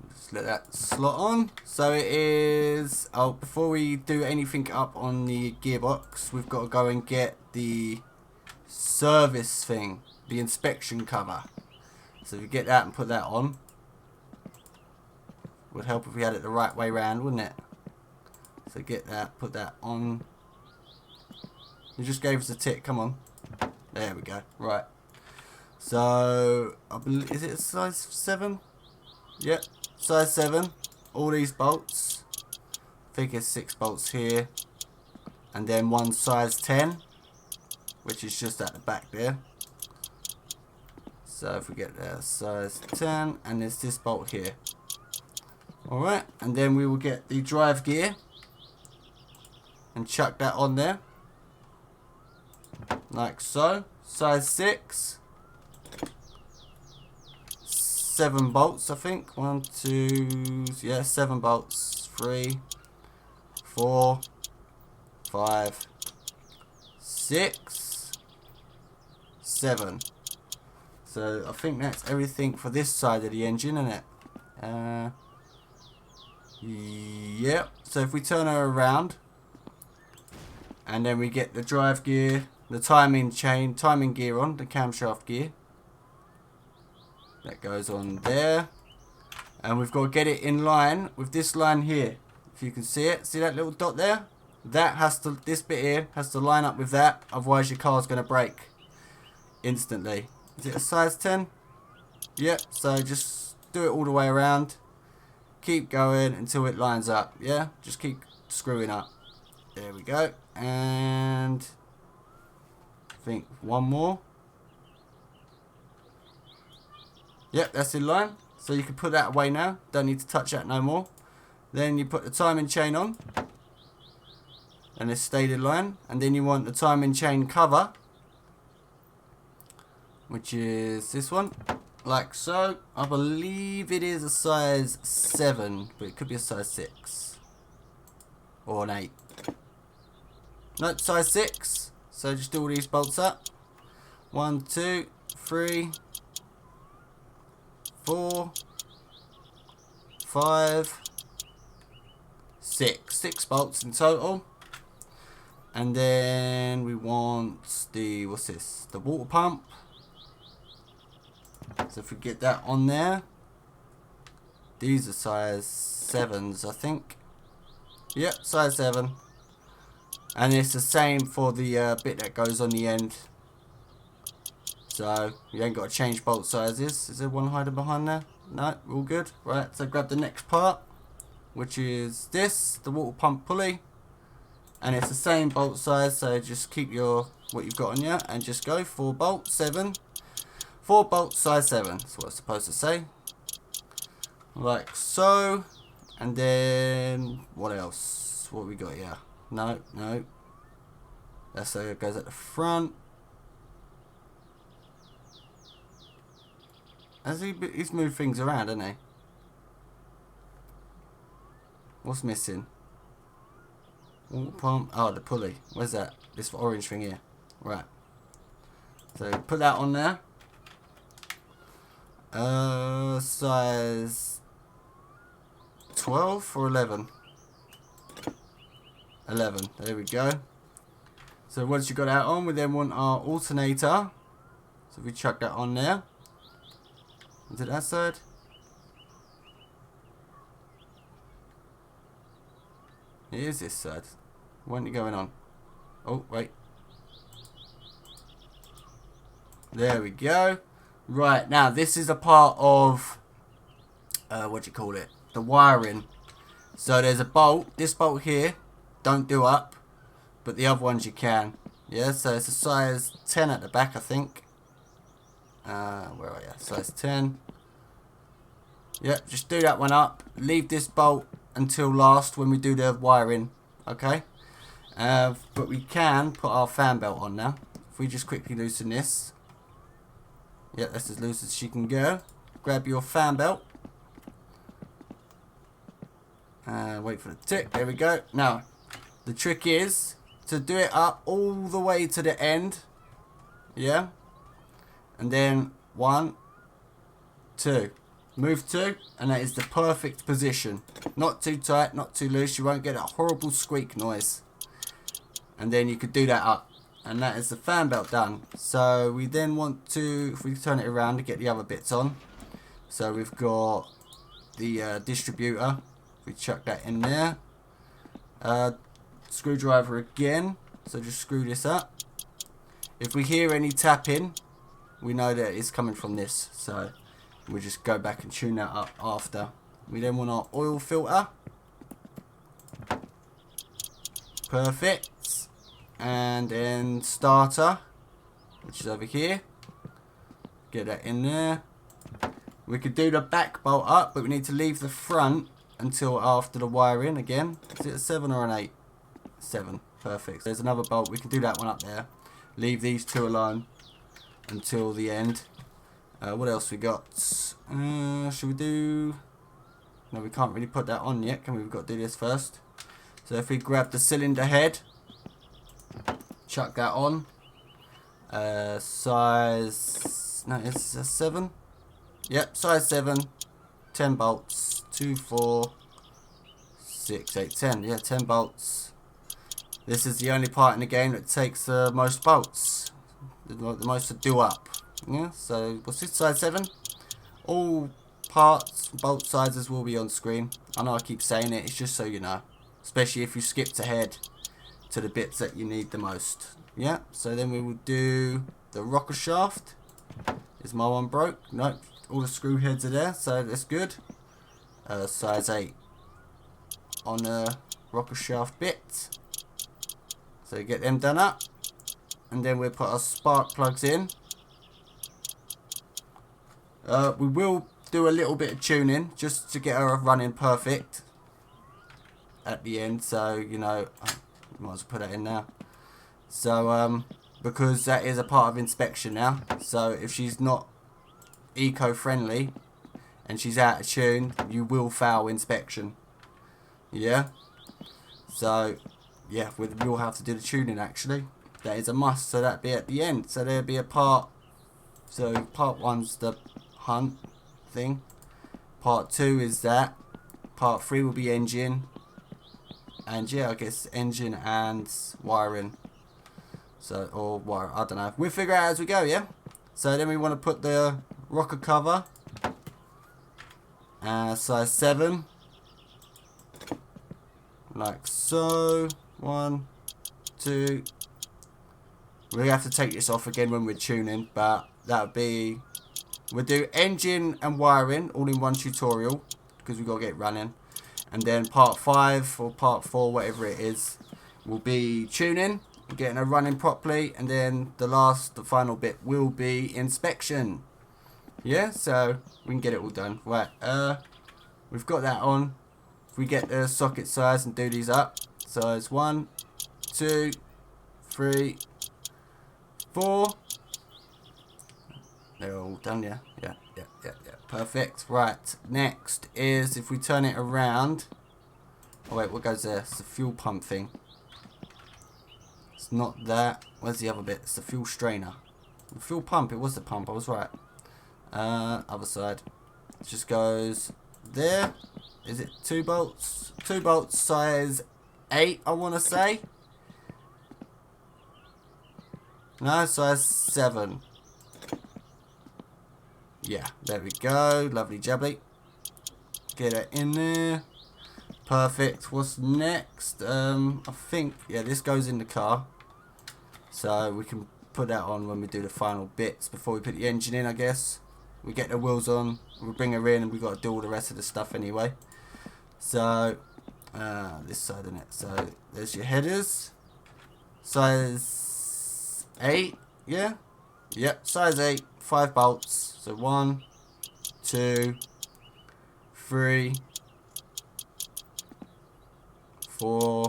Just let that slot on. So it is, oh, before we do anything up on the gearbox, we've got to go and get the service thing, the inspection cover. So if you get that and put that on, would help if we had it the right way round, wouldn't it? So get that, put that on. You just gave us a tick, come on. There we go, right. So, I believe, is it size 7? Yep, size 7. All these bolts. I think it's 6 bolts here. And then one size 10. Which is just at the back there. So if we get there, size 10. And there's this bolt here. Alright, and then we will get the drive gear. And chuck that on there. Like so. Size 6. 7 bolts, I think. 1, 2, yeah, 7 bolts. 3, 4, 5, 6, 7. So I think that's everything for this side of the engine, isn't it? Yep. So if we turn her around, and then we get the drive gear, the timing gear on, the camshaft gear. That goes on there. And we've got to get it in line with this line here. If you can see it, see that little dot there? That has to, this bit here has to line up with that, otherwise your car's going to brake instantly. Is it a size 10? Yep, so just do it all the way around. Keep going until it lines up, yeah? Just keep screwing up. There we go. And I think one more. Yep, that's in line. So you can put that away now. Don't need to touch that no more. Then you put the timing chain on. And it's stayed in line. And then you want the timing chain cover, which is this one. Like so. I believe it is a size 7, but it could be a size 6. Or an 8. No, size 6. So just do all these bolts up. 1, 2, 3, 4, 5, 6. 6 bolts in total. And then we want the, what's this? The water pump. So if we get that on there. These are size 7s, I think. Yep, size 7. And it's the same for the bit that goes on the end. So you ain't got to change bolt sizes. Is there one hiding behind there? No, all good. Right, so grab the next part, which is this, the water pump pulley. And it's the same bolt size, so just keep your what you've got on you and just go 4 bolt 7. 4 bolt size 7. That's what I'm supposed to say. Like so. And then what else? What we got here? No, no. That's how it goes at the front. He's moved things around, hasn't he? What's missing? Water pump. Oh, the pulley. Where's that? This orange thing here. Right. So put that on there. Size 12 or 11? 11. There we go. So once you got that on, we then want our alternator. So we chuck that on there. Is it that side? It is this side. Why aren't you going on? Oh, wait. There we go. Right, now this is a part of, what do you call it? The wiring. So there's a bolt. This bolt here, don't do up. But the other ones you can. Yeah, so it's a size 10 at the back, I think. Where are you? Size 10. Yep, just do that one up. Leave this bolt until last when we do the wiring. Okay? But we can put our fan belt on now. If we just quickly loosen this. Yep, that's as loose as she can go. Grab your fan belt. Wait for the tick. There we go. Now, the trick is to do it up all the way to the end. Yeah? And then 1, 2. Move 2, and that is the perfect position. Not too tight, not too loose. You won't get a horrible squeak noise. And then you could do that up. And that is the fan belt done. So we then want to, if we turn it around to get the other bits on. So we've got the distributor. We chuck that in there. Screwdriver again. So just screw this up. If we hear any tapping, we know that it's coming from this. So we just go back and tune that up after. We then want our oil filter. Perfect. And then starter, which is over here. Get that in there. We could do the back bolt up, but we need to leave the front until after the wiring again. Is it a 7 or an 8? 7. Perfect. There's another bolt. We can do that one up there. Leave these 2 alone until the end. What else we got? Should we do... No, we can't really put that on yet. Can we? We've got to do this first. So if we grab the cylinder head, chuck that on. Size No, it's a 7. Yep, size 7. 10 bolts. 2, 4, 6, 8, 10. Yeah, 10 bolts. This is the only part in the game that takes the most bolts. The most to do up. Yeah, so what's this? Size 7? All parts, bolt sizes will be on screen. I know I keep saying it, it's just so you know. Especially if you skipped ahead to the bits that you need the most. Yeah, so then we will do the rocker shaft. Is my one broke? Nope, all the screw heads are there, so that's good. Size 8 on the rocker shaft bit. So get them done up. And then we'll put our spark plugs in. We will do a little bit of tuning just to get her running perfect at the end. So, you know, I might as well put that in now. So, because that is a part of inspection now. So, if she's not eco-friendly and she's out of tune, you will fail inspection. Yeah? So, yeah, we'll have to do the tuning actually. That is a must, so that'd be at the end. So there'll be a part. So part 1's the hunt thing. Part 2 is that. Part 3 will be engine. And yeah, I guess engine and wiring. So, or wire, I don't know. We'll figure it out as we go, yeah? So then we want to put the rocker cover. Size 7. Like so. 1, 2. We have to take this off again when we're tuning, but that would be... We'll do engine and wiring all in one tutorial, because we've got to get running. And then part 5 or part 4, whatever it is, will be tuning, getting her running properly. And then the final bit will be inspection. Yeah, so we can get it all done. Right, we've got that on. If we get the socket size and do these up. Size 1, 2, 3, 4. They're all done, yeah. Yeah. Perfect. Right. Next is if we turn it around. Oh wait, what goes there? It's the fuel pump thing. It's not that. Where's the other bit? It's the fuel strainer. The fuel pump, it was the pump, I was right. Other side. It just goes there. Is it 2 bolts? 2 bolts, size 8, I want to say. No, size 7. Yeah, there we go. Lovely jubbly. Get it in there. Perfect. What's next? I think, yeah, this goes in the car. So we can put that on when we do the final bits before we put the engine in, I guess. We get the wheels on, we bring her in, and we've got to do all the rest of the stuff anyway. So, this side, isn't it? So, there's your headers. Size 8, yeah? Yep, size 8, 5 bolts. So 1, 2, 3, 4,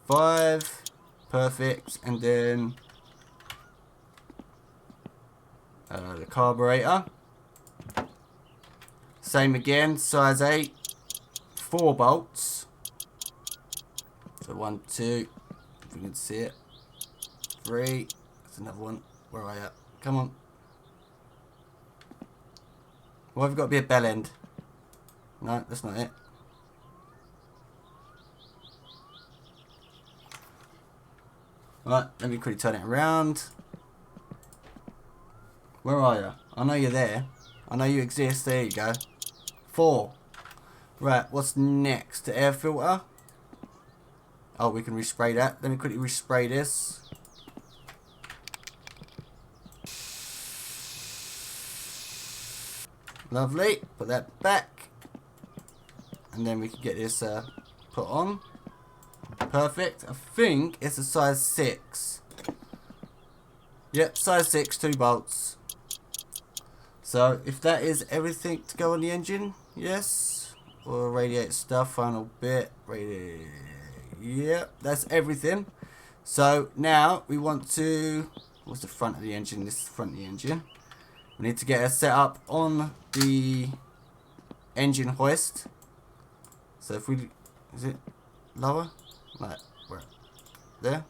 5. Perfect. And then the carburetor. Same again, size 8, 4 bolts. So 1, 2, if we can see it. 3. That's another one. Where are you at? Come on. Why have we got to be a bell end? No, that's not it. Right, let me quickly turn it around. Where are you? I know you're there. I know you exist. There you go. 4. Right, what's next? The air filter. Oh, we can respray that. Let me quickly respray this. Lovely. Put that back. And then we can get this put on. Perfect. I think it's a size 6. Yep, size 6, 2 bolts. So, if that is everything to go on the engine, yes. Or radiator stuff, final bit. Yep, that's everything. So, now we want to... What's the front of the engine? This is the front of the engine. We need to get her set up on the engine hoist. So, if we... Is it lower? Like, where? There?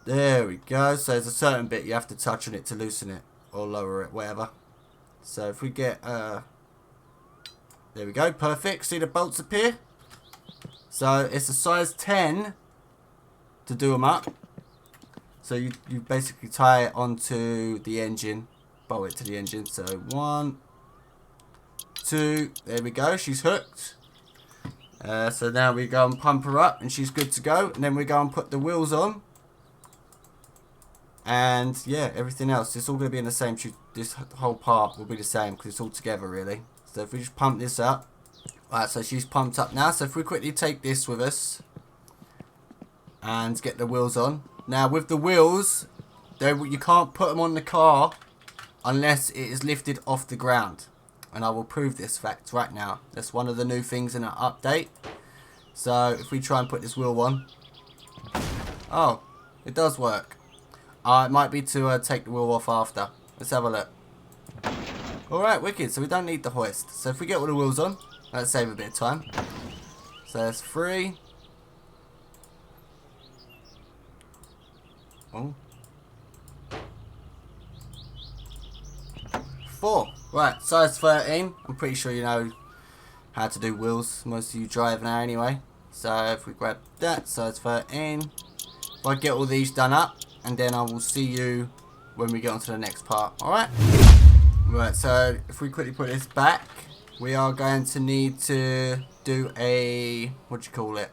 There we go. So there's a certain bit you have to touch on it to loosen it or lower it, whatever. So if we get, there we go, perfect. See the bolts appear? So it's a size 10 to do them up. So you basically tie it onto the engine, bolt it to the engine. So 1, 2, there we go, she's hooked. So now we go and pump her up and she's good to go. And then we go and put the wheels on. And yeah, everything else, it's all going to be in the same, this whole part will be the same because it's all together really. So if we just pump this up. Alright, so she's pumped up now. So if we quickly take this with us and get the wheels on. Now with the wheels, you can't put them on the car unless it is lifted off the ground. And I will prove this fact right now. That's one of the new things in our update. So if we try and put this wheel on. Oh, it does work. It might be to take the wheel off after. Let's have a look. Alright, wicked. So we don't need the hoist. So if we get all the wheels on, let's save a bit of time. So that's 3. Oh. 4. Right, size 13. I'm pretty sure you know how to do wheels. Most of you drive now anyway. So if we grab that, size 13. If I get all these done up, and then I will see you when we get on to the next part. Alright? Right, so if we quickly put this back, we are going to need to do a, what do you call it?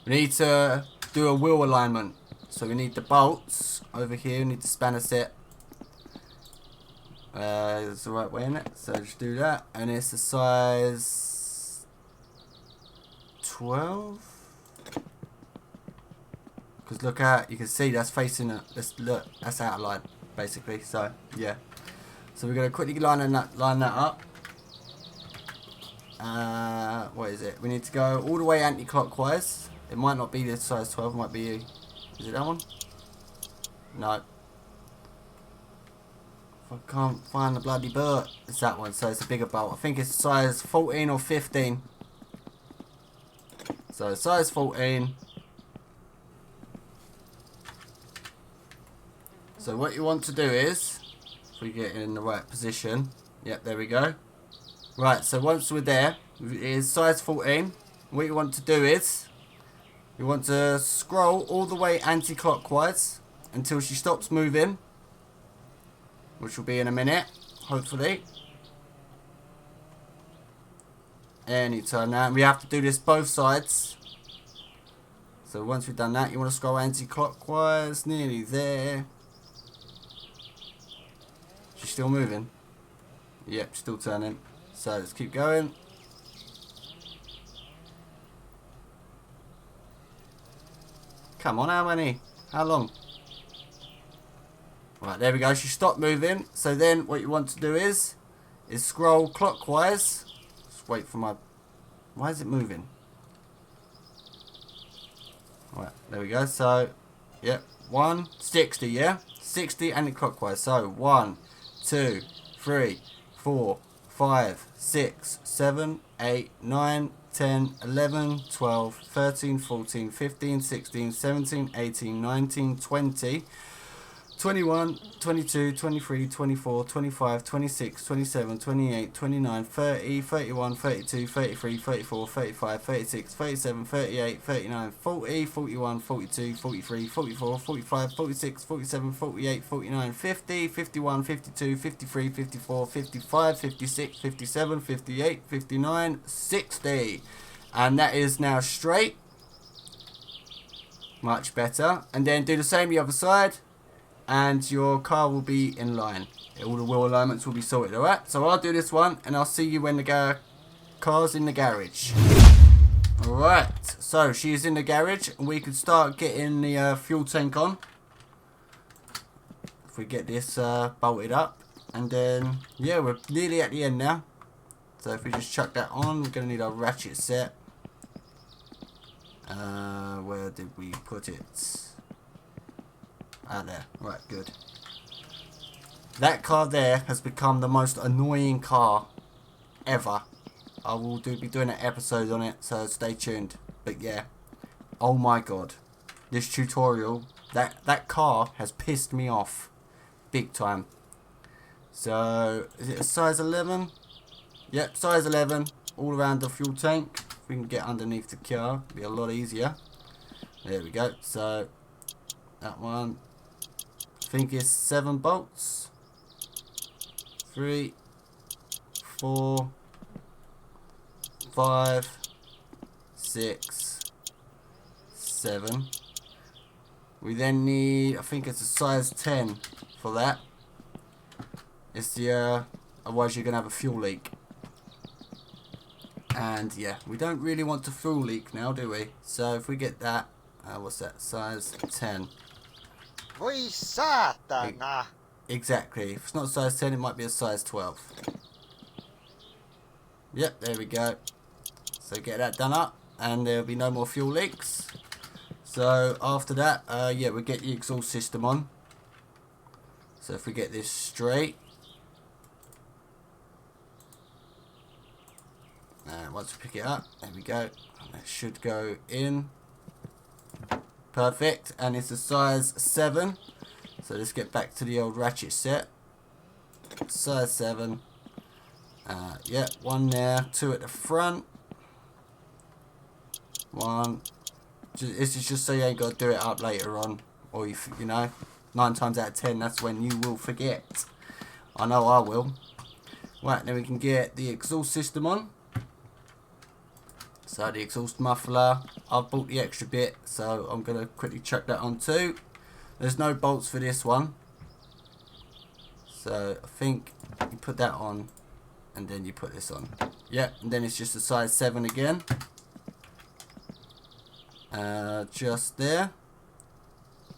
We need to do a wheel alignment. So we need the bolts over here, we need the spanner set. It's the right way in it, so just do that. And it's a size 12. Because look at, you can see that's facing it. Look, that's out of line, basically. So yeah. So we're gonna quickly line that up. What is it? We need to go all the way anti-clockwise. It might not be this size 12. It might be. Is it that one? No. If I can't find the bloody bolt, it's that one. So it's a bigger bolt. I think it's size 14 or 15. So size 14. So what you want to do is, if we get in the right position, yep, there we go. Right, so once we're there, it is size 14. What you want to do is, you want to scroll all the way anti-clockwise until she stops moving, which will be in a minute, hopefully. Anytime now, we have to do this both sides. So once we've done that, you want to scroll anti-clockwise, nearly there. She's still moving. Yep, still turning. So let's keep going. Come on, how many? How long? Right, there we go. She stopped moving. So then what you want to do is scroll clockwise. Just wait for my... Why is it moving? Right, there we go. So, yep, 160, yeah? 60 anti-clockwise. So 1, 2, 3, 4, 5, 6, 7, 8, 9, 10, 11, 12, 13, 14, 15, 16, 17, 18, 19, 20, 21, 22, 23, 24, 25, 26, 27, 28, 29, 30, 31, 32, 33, 34, 35, 36, 37, 38, 39, 40, 41, 42, 43, 44, 45, 46, 47, 48, 49, 50, 51, 52, 53, 54, 55, 56, 57, 58, 59, 60. And that is now straight. Much better. And then do the same the other side. And your car will be in line. All the wheel alignments will be sorted, alright? So I'll do this one, and I'll see you when the car's in the garage. Alright, so she's in the garage, and we can start getting the fuel tank on. If we get this bolted up. And then, yeah, we're nearly at the end now. So if we just chuck that on, we're going to need our ratchet set. Where did we put it? Ah, there. Right, good. That car there has become the most annoying car ever. I will be doing an episode on it, so stay tuned. But yeah, oh my god. this tutorial, that car has pissed me off big time. So is it a size 11? Yep, size 11 all around the fuel tank. If we can get underneath the car, it'll be a lot easier. There we go. So that one, I think it's 7 bolts. 3, 4, 5, 6, 7. We then need, I think it's a size 10 for that. It's the, otherwise you're going to have a fuel leak. And yeah, we don't really want to fuel leak now, do we? So if we get that, what's that, size 10. Voi saatana! Exactly. If it's not size 10, it might be a size 12. Yep, there we go. So get that done up, and there'll be no more fuel leaks. So after that, yeah, we get the exhaust system on. So if we get this straight, once we pick it up, there we go. And that should go in. Perfect. And it's a size 7. So let's get back to the old ratchet set. Size 7. Yeah, 1 there, 2 at the front. 1. This is just so you ain't got to do it up later on. Or, you know, 9 times out of 10, that's when you will forget. I know I will. Right, then we can get the exhaust system on. So the exhaust muffler, I've bought the extra bit, so I'm going to quickly chuck that on too. There's no bolts for this one. So I think you put that on and then you put this on. Yep, and then it's just a size 7 again. Just there.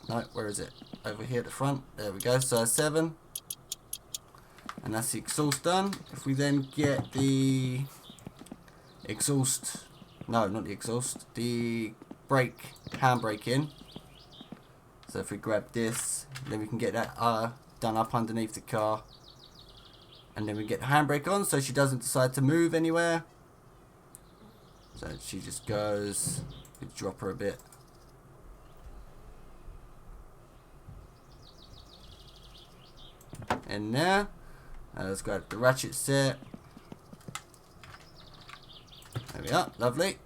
No, where is it? Over here at the front. There we go, size 7. And that's the exhaust done. If we then get the exhaust, no, not the exhaust, the brake, handbrake in. So if we grab this, then we can get that done up underneath the car. And then we get the handbrake on so she doesn't decide to move anywhere. So she just goes, we drop her a bit. In there. Let's grab the ratchet set. There we are, lovely.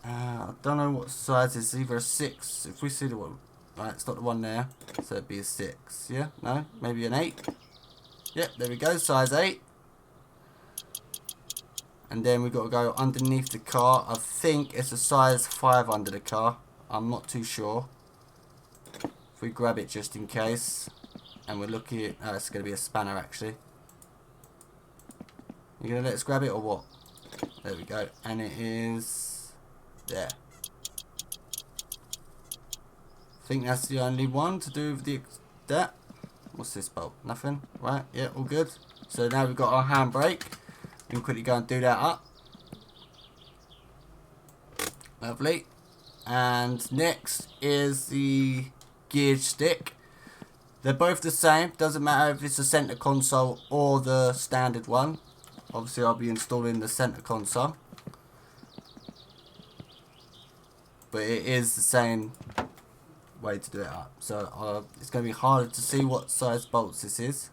I don't know what size it's either a 6. If we see the one, right, it's not the one there, so it'd be a 6. Yeah, no, maybe an 8. Yep, there we go, size 8. And then we've got to go underneath the car. I think it's a size 5 under the car. I'm not too sure. If we grab it just in case, and we're looking at, oh, it's going to be a spanner actually. You gonna let us grab it or what? There we go, and it is there. I think that's the only one to do with the that. What's this bolt? Nothing, right? Yeah, all good. So now we've got our handbrake. We can quickly go and do that up. Lovely. And next is the gear stick. They're both the same. Doesn't matter if it's the center console or the standard one. Obviously, I'll be installing the center console. But it is the same way to do it up. So it's going to be harder to see what size bolts this is.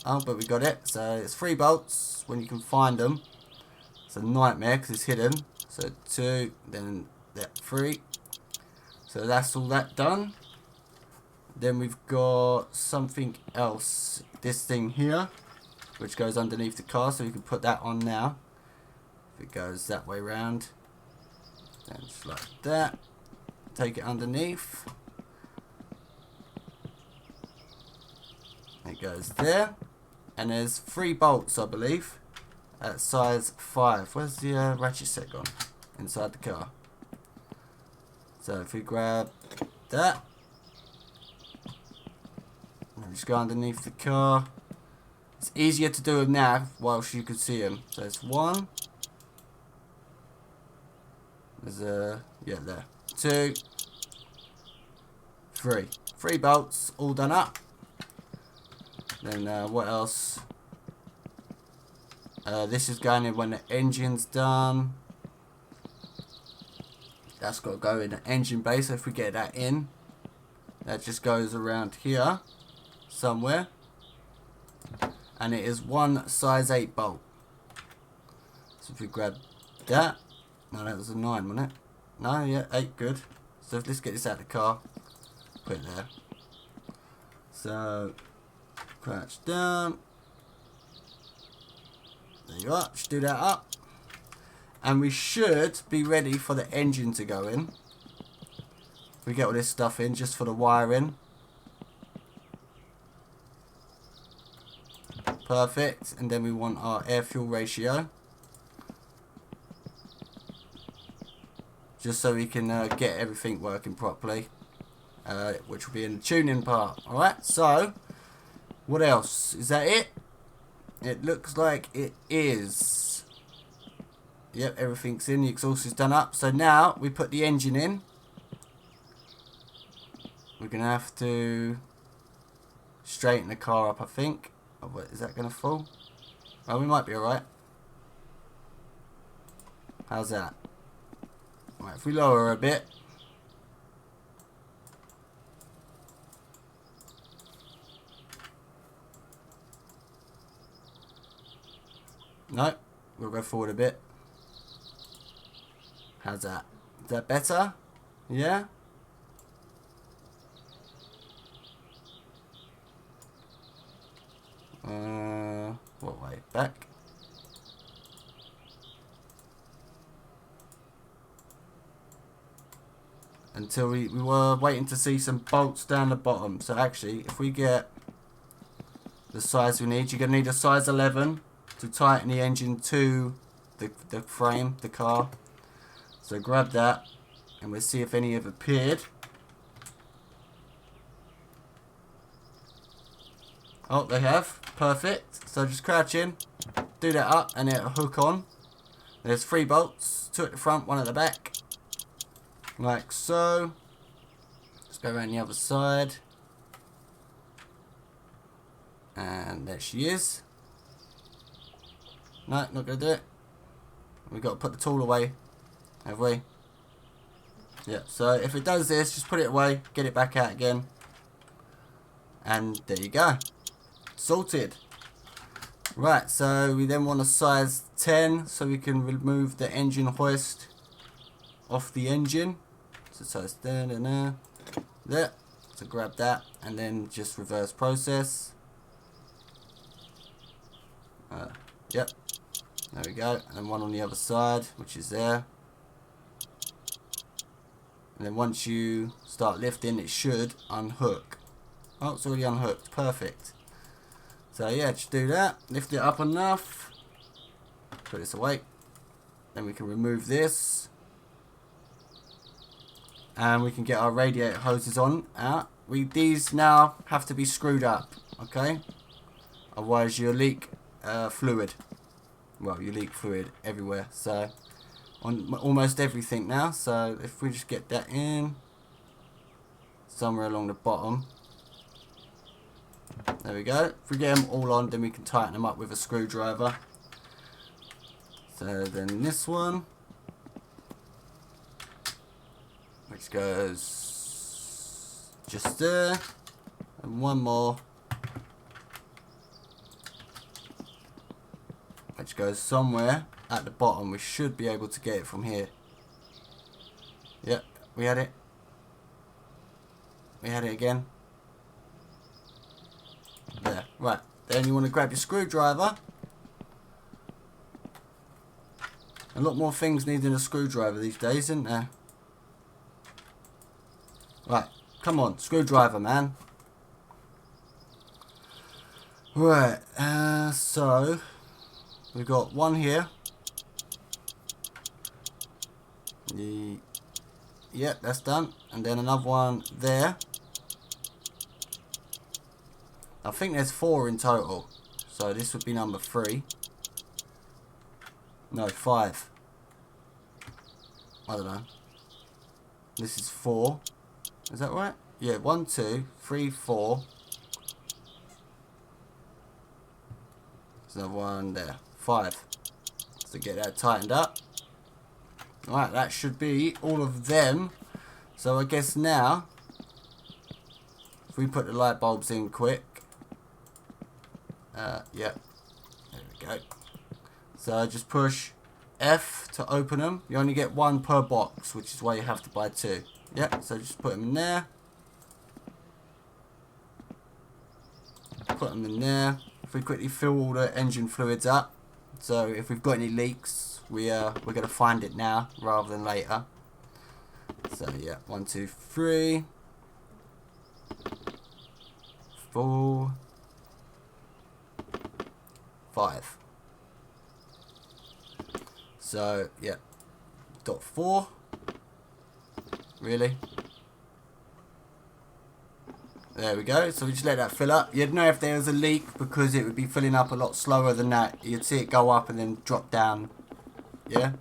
Oh, but we got it. So it's 3 bolts when you can find them. It's a nightmare because it's hidden. So 2, then 3. So that's all that done. Then we've got something else. This thing here, which goes underneath the car, so you can put that on now. If it goes that way round, then just like that. Take it underneath. It goes there. And there's 3 bolts, I believe, at size 5. Where's the ratchet set gone? Inside the car. So if we grab that, and just go underneath the car. It's easier to do them now whilst you can see them. So it's 1. There's a, yeah, there. 2, 3. 3 bolts all done up. Then what else? This is going in when the engine's done. That's got to go in the engine bay. So if we get that in, that just goes around here somewhere. And it is one size 8 bolt. So if we grab that. No, that was a 9, wasn't it? No, yeah, 8, good. So let's get this out of the car. Put it there. So, crouch down. There you are. Just do that up. And we should be ready for the engine to go in. We get all this stuff in just for the wiring. Perfect. And then we want our air-fuel ratio. Just so we can get everything working properly. Which will be in the tuning part. Alright, so what else? Is that it? It looks like it is. Yep, everything's in. The exhaust is done up. So now we put the engine in. We're going to have to straighten the car up, I think. Oh, what, is that going to fall? Oh, we might be alright. How's that? Right, if we lower her a bit. No, we'll go forward a bit. How's that? Is that better? Yeah? What way? Back? Until we were waiting to see some bolts down the bottom. So actually, if we get the size we need, you're going to need a size 11 to tighten the engine to the frame, the car. So grab that and we'll see if any have appeared. Oh, they have. Perfect. So just crouch in, do that up and it'll hook on. There's 3 bolts, 2 at the front, 1 at the back. Like so. Let's go around the other side. And there she is. No, not going to do it. We've got to put the tool away. Have we? Yeah, so if it does this, just put it away, get it back out again. And there you go. Sorted. Right, so we then want a size 10 so we can remove the engine hoist off the engine. So size 10 and there. So grab that and then just reverse process. Yep. There we go. And then one on the other side, which is there. And then once you start lifting, it should unhook. Oh, it's already unhooked. Perfect. So yeah, just do that. Lift it up enough. Put this away. Then we can remove this. And we can get our radiator hoses on out. These now have to be screwed up. Okay? Otherwise you'll leak fluid. Well, you leak fluid everywhere. So on almost everything now. So if we just get that in somewhere along the bottom. There we go. If we get them all on, then we can tighten them up with a screwdriver. So then this one, which goes just there, and one more, which goes somewhere at the bottom. We should be able to get it from here. Yep, we had it. We had it again. There, right. Then you want to grab your screwdriver. A lot more things needing a screwdriver these days, isn't there? Right, come on, screwdriver, man. Right, so we've got one here. Yep, that's done. And then another one there. I think there's 4 in total. So this would be number 3. No, 5. I don't know. This is 4. Is that right? Yeah, 1, 2, 3, 4. There's another one there. 5. So get that tightened up. Right, that should be all of them. So I guess now, if we put the light bulbs in quick. Yeah, there we go. So just push F to open them. You only get one per box, which is why you have to buy two. Yeah, so just put them in there. Put them in there. If we quickly fill all the engine fluids up. So if we've got any leaks, we're going to find it now rather than later. So yeah, 1, 2, 3, 4, 5. So yeah, dot 4. Really? There we go. So we just let that fill up. You'd know if there was a leak because it would be filling up a lot slower than that. You'd see it go up and then drop down. Yeah.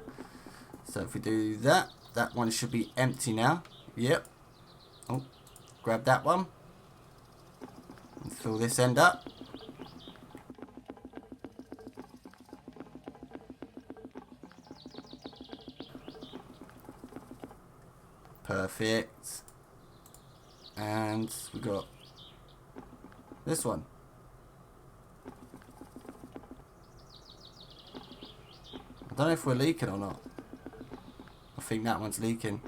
So if we do that, that one should be empty now. Yep. Oh, grab that one. And fill this end up. Perfect. And we got this one. I don't know if we're leaking or not. I think that one's leaking.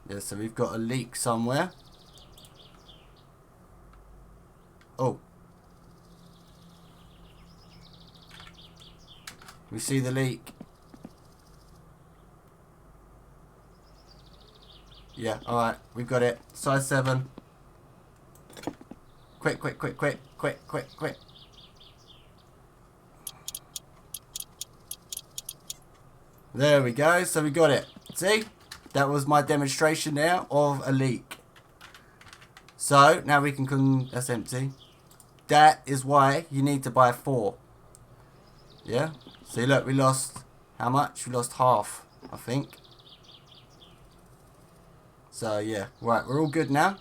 Yeah, so we've got a leak somewhere. Oh. We see the leak. Yeah, alright, we've got it. Size 7. Quick, quick, quick, quick, quick, quick, quick. There we go, so we got it. See? That was my demonstration there of a leak. So, now we can... that's empty. That is why you need to buy 4. Yeah? See, look, we lost... how much? We lost half, I think. So, yeah. Right, we're all good now.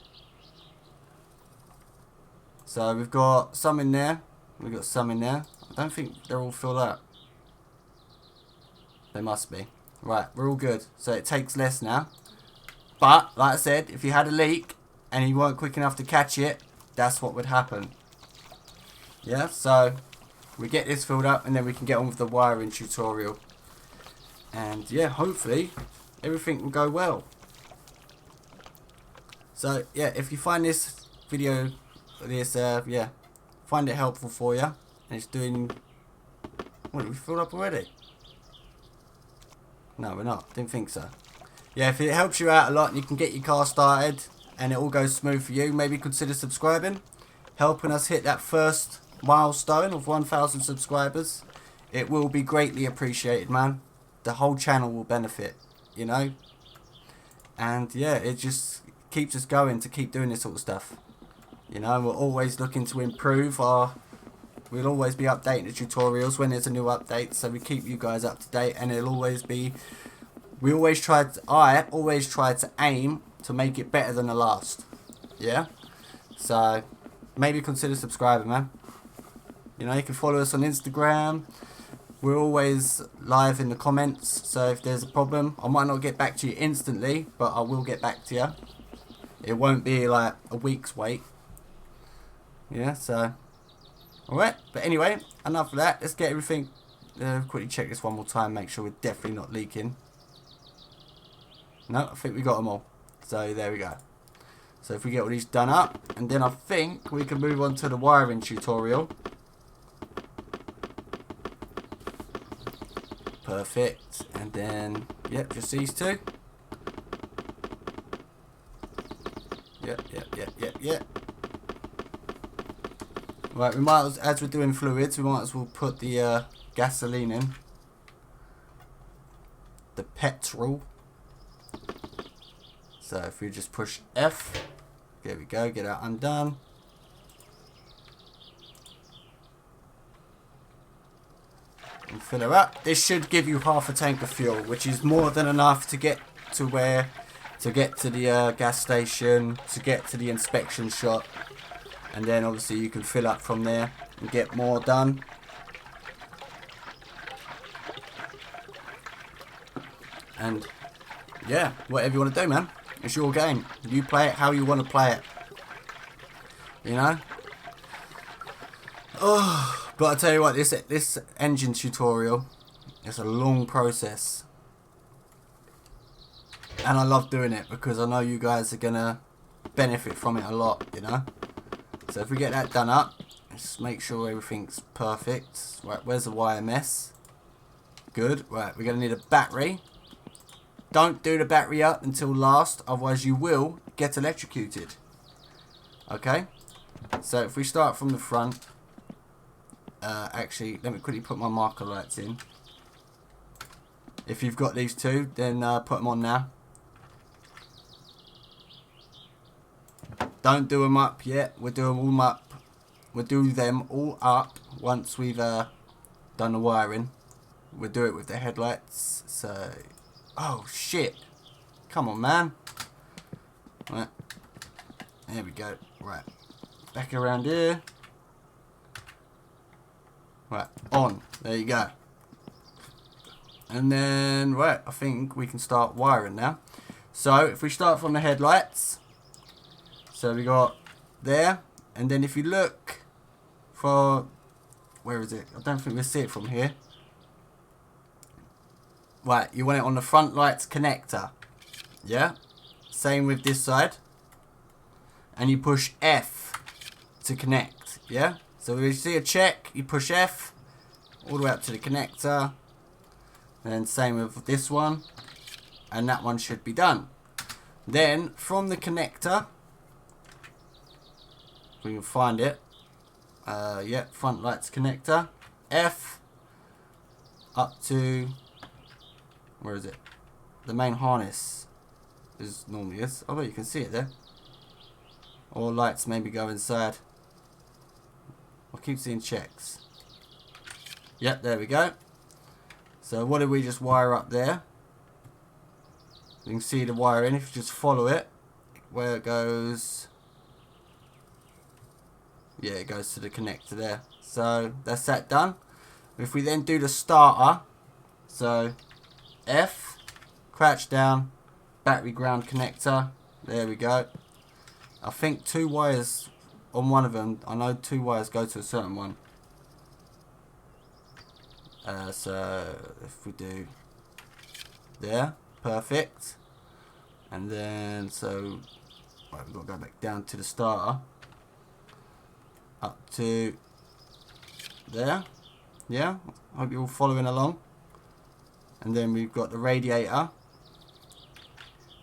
So, we've got some in there. We've got some in there. I don't think they're all filled up. They must be. Right, we're all good. So, it takes less now. But, like I said, if you had a leak and you weren't quick enough to catch it, that's what would happen. Yeah, so we get this filled up and then we can get on with the wiring tutorial. And, yeah, hopefully everything will go well. So, yeah, if you find this video, yeah, find it helpful for you, and it's doing, what, did we fill up already? No, we're not, didn't think so. Yeah, if it helps you out a lot and you can get your car started, and it all goes smooth for you, maybe consider subscribing, helping us hit that first milestone of 1,000 subscribers. It will be greatly appreciated, man. The whole channel will benefit, you know? And, yeah, it just... keeps us going to keep doing this sort of stuff. You know, we're always looking to improve our... we'll always be updating the tutorials when there's a new update, so we keep you guys up to date, and it'll always be... I always try to aim to make it better than the last. Yeah? So, maybe consider subscribing, man. You know, you can follow us on Instagram. We're always live in the comments, so if there's a problem, I might not get back to you instantly, but I will get back to you. It won't be like a week's wait. Yeah, so. Alright, but anyway, enough of that. Let's get everything. Quickly check this one more time, make sure we're definitely not leaking. No, I think we got them all. So there we go. So if we get all these done up, and then I think we can move on to the wiring tutorial. Perfect. And then, yep, just these two. Yep. Right, we might as we're doing fluids, we might as well put the gasoline in. The petrol. So if we just push F, there we go, get that undone. And fill her up. This should give you half a tank of fuel, which is more than enough to get to where, to get to the gas station, to get to the inspection shop. And then obviously you can fill up from there and get more done. And yeah, whatever you want to do, man. It's your game. You play it how you want to play it. You know? Oh, but I tell you what, this engine tutorial is a long process. And I love doing it because I know you guys are going to benefit from it a lot, you know? So if we get that done up, just make sure everything's perfect. Right, where's the YMS? Good. Right, we're going to need a battery. Don't do the battery up until last, otherwise you will get electrocuted. Okay? So if we start from the front, actually, let me quickly put my marker lights in. If you've got these two, then put them on now. Don't do them up yet. We'll do them all up. We'll do them all up once we've done the wiring. We'll do it with the headlights. So, oh shit! Come on, man. Right, there we go. Right, back around here. Right, on. There you go. And then, right, I think we can start wiring now. So, if we start from the headlights. So, we got there. And then if you look for... Where is it? I don't think we'll see it from here. Right, you want it on the front lights connector. Yeah? Same with this side. And you push F to connect. Yeah? So if you see a check, you push F all the way up to the connector. Then same with this one. And that one should be done. Then from the connector, if we can find it. Yeah, front lights connector. F up to, where is it? The main harness is normally this. Oh, but you can see it there. Or lights maybe go inside. I keep seeing checks. Yep, there we go. So what did we just wire up there? You can see the wiring if you just follow it. Where it goes. Yeah, it goes to the connector there. So that's that done. If we then do the starter. So F, crouch down, battery ground connector. There we go. I think 2 wires on one of them. I know 2 wires go to a certain one. So if we do there, perfect. And then so right, we've got to go back down to the starter. Up to there. Yeah, I hope you're all following along. And then we've got the radiator,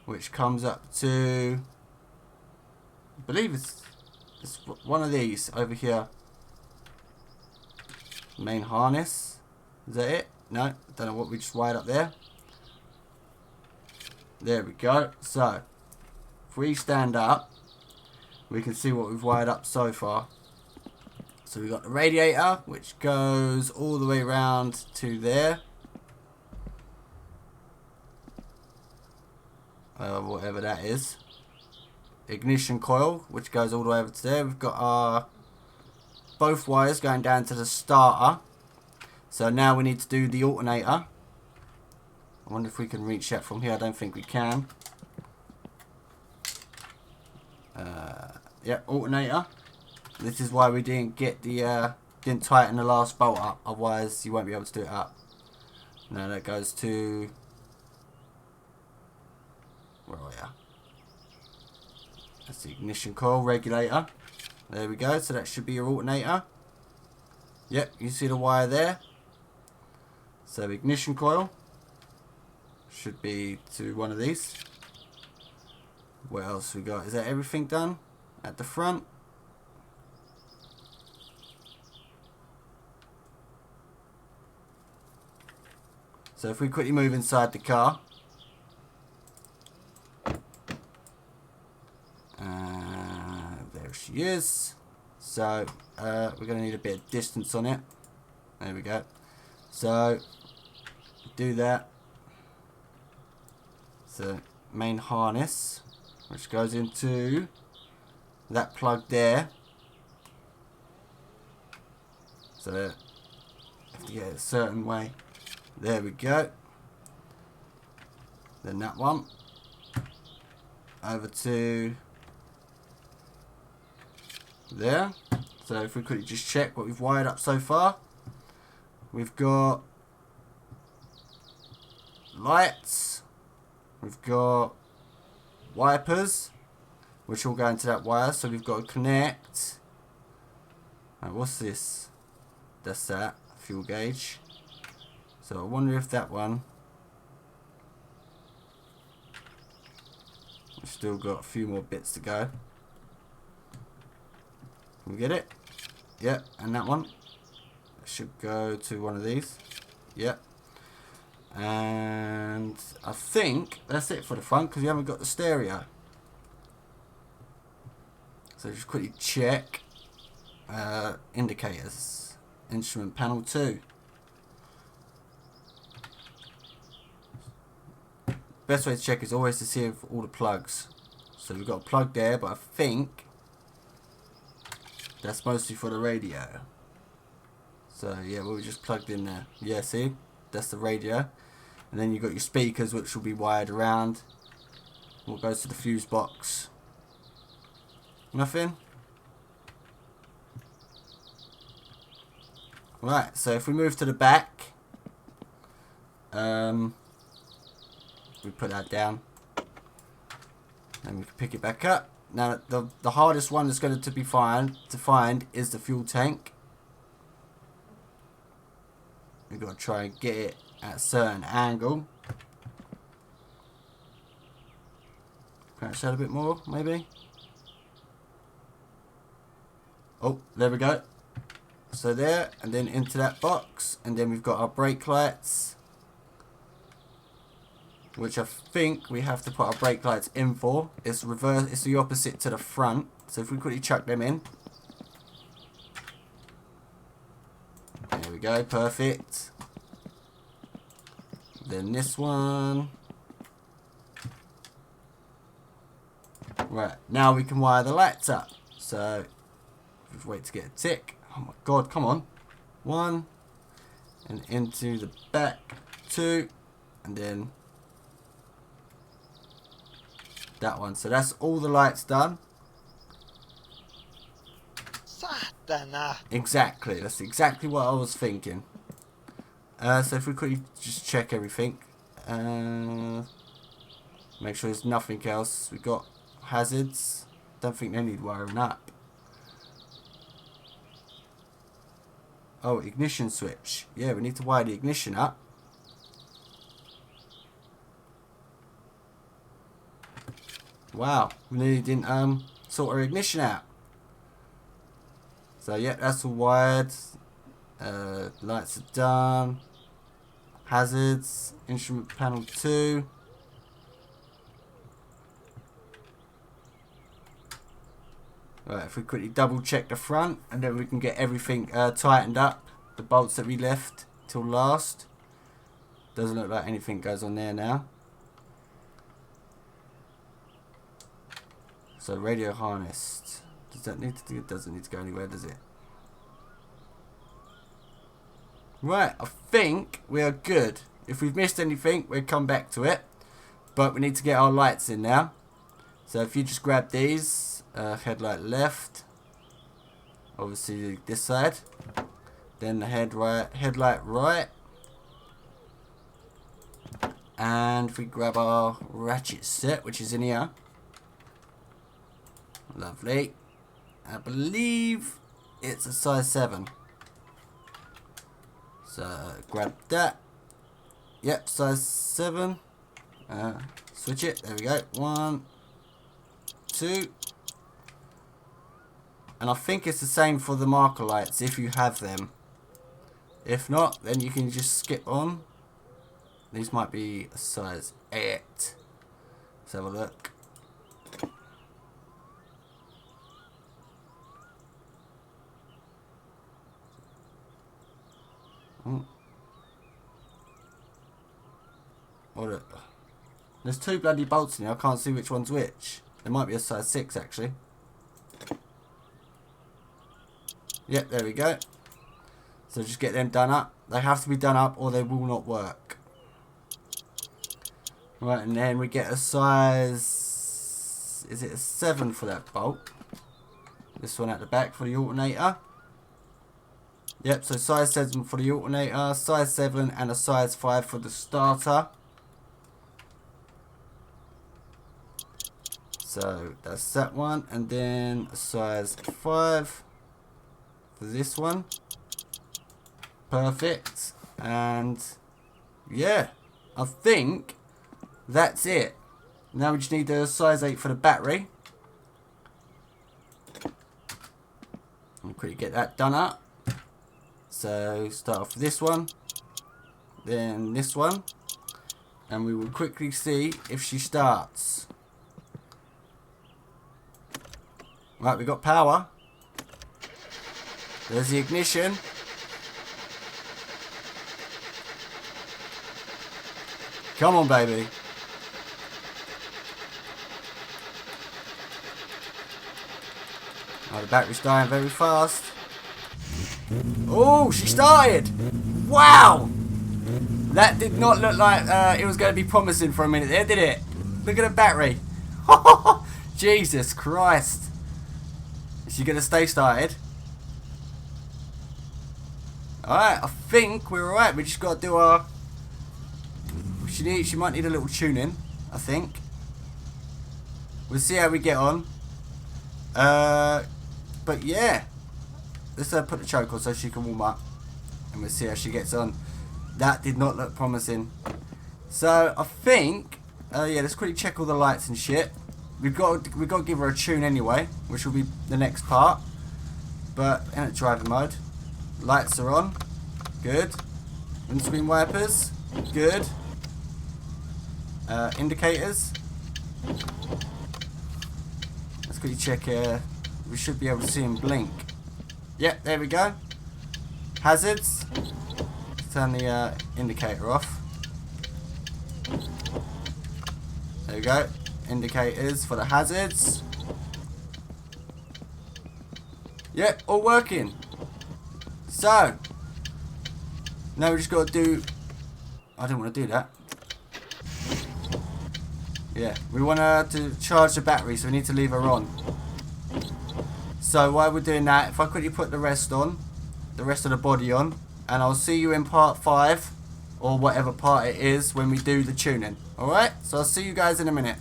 which comes up to, I believe it's one of these over here. Main harness. Is that it? No, don't know what we just wired up there. There we go. So, if we stand up, we can see what we've wired up so far. So we've got the radiator, which goes all the way around to there. Whatever that is. Ignition coil, which goes all the way over to there. We've got our both wires going down to the starter. So now we need to do the alternator. I wonder if we can reach that from here. I don't think we can. Yeah, alternator. This is why we didn't get the didn't tighten the last bolt up. Otherwise, you won't be able to do it up. No, that goes to, where are we? That's the ignition coil regulator. There we go. So that should be your alternator. Yep, you see the wire there. So ignition coil should be to one of these. What else we got? Is that everything done at the front? So if we quickly move inside the car. There she is. So we're going to need a bit of distance on it. There we go. So do that. So main harness, which goes into that plug there. So you have to get it a certain way. There we go. Then that one. Over to there. So if we quickly just check what we've wired up so far. We've got lights. We've got wipers, which will go into that wire. So we've got to connect. Right, what's this? That's that. Fuel gauge. So I wonder if that one... We've still got a few more bits to go. Can we get it? Yep, and that one. It should go to one of these. Yep. And I think that's it for the front because we haven't got the stereo. So just quickly check. Indicators. Instrument panel 2. Best way to check is always to see if all the plugs. So we've got a plug there, but I think that's mostly for the radio. So yeah, we just plugged in there. Yeah, see? That's the radio. And then you've got your speakers, which will be wired around. What goes to the fuse box? Nothing? Right, so if we move to the back, we put that down, and we can pick it back up. Now, the hardest one that's going to be find is the fuel tank. We've got to try and get it at a certain angle. Crouch out a bit more, maybe. Oh, there we go. So there, and then into that box, and then we've got our brake lights, which I think we have to put our brake lights in for. It's reverse. It's the opposite to the front. So if we quickly chuck them in, there we go, perfect. Then this one. Right, now we can wire the lights up. So just wait to get a tick. Oh my god, come on. 1, and into the back 2, and then that one. So that's all the lights done. Satana. Exactly. That's exactly what I was thinking. So if we quickly just check everything. Make sure there's nothing else. We've got hazards. Don't think they need wiring up. Oh, ignition switch. Yeah, we need to wire the ignition up. Wow, we nearly didn't sort our ignition out. So yeah, that's all wired. Lights are done. Hazards, instrument panel 2. Right, if we quickly double check the front, and then we can get everything tightened up. The bolts that we left till last. Doesn't look like anything goes on there now. So radio harnessed. Does that need to? It doesn't need to go anywhere, does it? Right, I think we are good. If we've missed anything, we'll come back to it. But we need to get our lights in now. So if you just grab these, headlight left, obviously this side, then the headlight right, and if we grab our ratchet set, which is in here, lovely. I believe it's a size 7. So grab that. Yep, size 7. Switch it. There we go. 1, 2. And I think it's the same for the marker lights if you have them. If not, then you can just skip on. These might be a size 8. Let's have a look. What? There's 2 bloody bolts in here. I can't see which one's which. There might be a size 6 actually. Yep, there we go. So just get them done up. They have to be done up or they will not work. Right, and then we get a size, is it a 7 for that bolt? This one at the back for the alternator. Yep, so size 7 for the alternator, size 7 and a size 5 for the starter. So that's that one, and then a size 5 for this one. Perfect. And yeah, I think that's it. Now we just need a size 8 for the battery. I'll quickly get that done up. So start off with this one, then this one, and we will quickly see if she starts. Right, we got power. There's the ignition. Come on, baby. Oh, the battery's dying very fast. Oh, she started! Wow! That did not look like it was going to be promising for a minute there, did it? Look at the battery. Jesus Christ. Is she going to stay started? Alright, I think we're alright. We just got to do our... She might need a little tuning, I think. We'll see how we get on. But yeah. Let's put the choke on so she can warm up. And we'll see how she gets on. That did not look promising. So, I think... yeah, let's quickly check all the lights and shit. We've got to give her a tune anyway, which will be the next part. But, in a driving mode. Lights are on. Good. Windscreen wipers. Good. Indicators. Let's quickly check here. We should be able to see them blink. Yep, there we go. Hazards. Let's turn the indicator off. There we go. Indicators for the hazards. Yep, all working. So, now we just got to do... I don't want to do that. Yeah, we want her to charge the battery, so we need to leave her on. So while we're doing that, if I quickly put the rest on, the rest of the body on, and I'll see you in part 5, or whatever part it is, when we do the tuning. Alright? So I'll see you guys in a minute.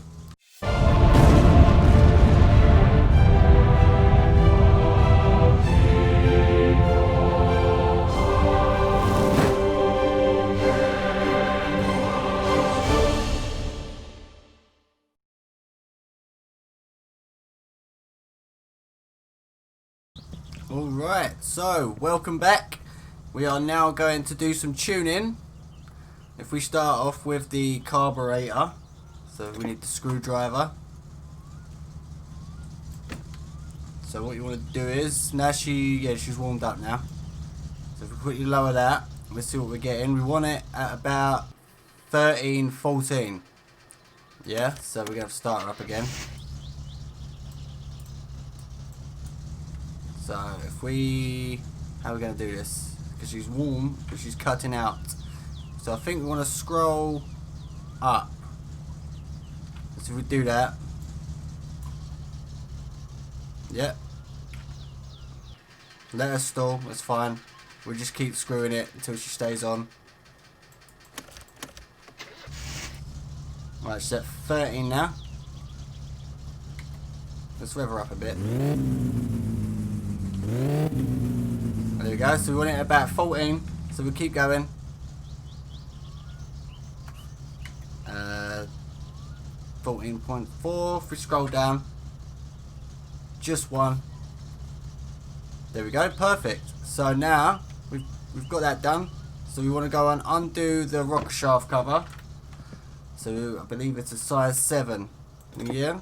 Alright, so welcome back. We are now going to do some tuning. If we start off with the carburetor, so we need the screwdriver. So what you want to do is, now she's warmed up now. So if we quickly lower that, let's see what we're getting. We want it at about 13, 14. Yeah, so we're going to have to start her up again. So if we, how are we going to do this? Because she's warm, because she's cutting out. So I think we want to scroll up. So if we do that. Yep. Let her stall, that's fine. We'll just keep screwing it until she stays on. Right, she's at 13 now. Let's rev her up a bit. There we go, so we want it at about 14, so we'll keep going. 14.4, if we scroll down, just one. There we go, perfect. So now, we've got that done. So we want to go and undo the rocker shaft cover. So I believe it's a size 7. Yeah.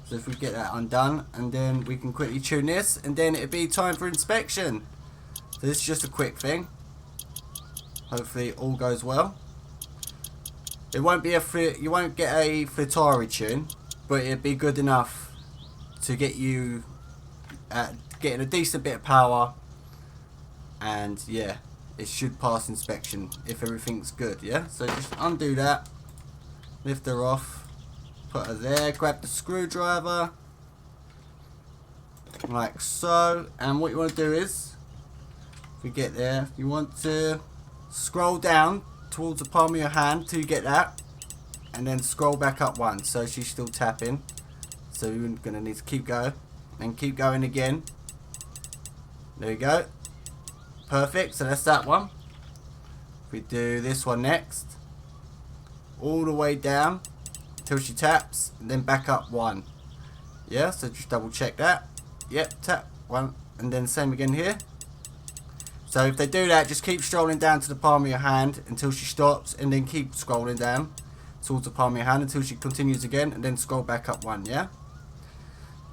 So if we get that undone, and then we can quickly tune this, and then it'll be time for inspection. So this is just a quick thing. Hopefully all goes well. It won't be you won't get a Ferrari tune, but it'll be good enough to get you getting a decent bit of power, and yeah, it should pass inspection if everything's good. Yeah, so just undo that. Lift her off. Put her there. Grab the screwdriver. Like so. And what you want to do is, if you get there, you want to scroll down towards the palm of your hand till you get that. And then scroll back up one. So she's still tapping. So you're going to need to keep going. And keep going again. There you go. Perfect. So that's that one. If we do this one next. All the way down till she taps. And then back up one. Yeah, so just double check that. Yep, tap one. And then same again here. So if they do that, just keep scrolling down to the palm of your hand until she stops. And then keep scrolling down towards the palm of your hand until she continues again. And then scroll back up one, yeah?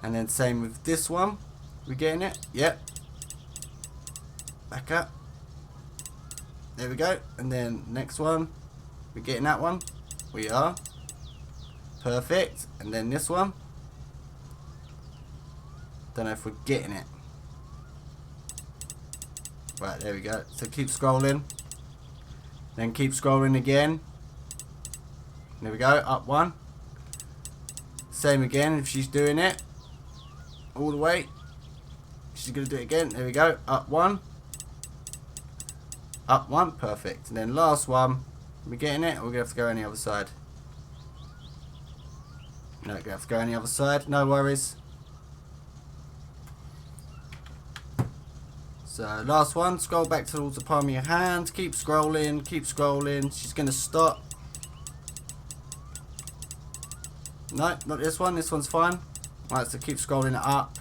And then same with this one. We getting it? Yep. Back up. There we go. And then next one. We getting that one? We are. Perfect. And then this one. Don't know if we're getting it. Right, there we go. So keep scrolling. Then keep scrolling again. There we go. Up one. Same again if she's doing it. All the way. She's going to do it again. There we go. Up one. Up one. Perfect. And then last one. Are we getting it? Or we're going to have to go on the other side? No, we're going to have to go on the other side. No worries. So last one. Scroll back towards the palm of your hand. Keep scrolling. Keep scrolling. She's going to stop. No, not this one. This one's fine. Right, so keep scrolling it up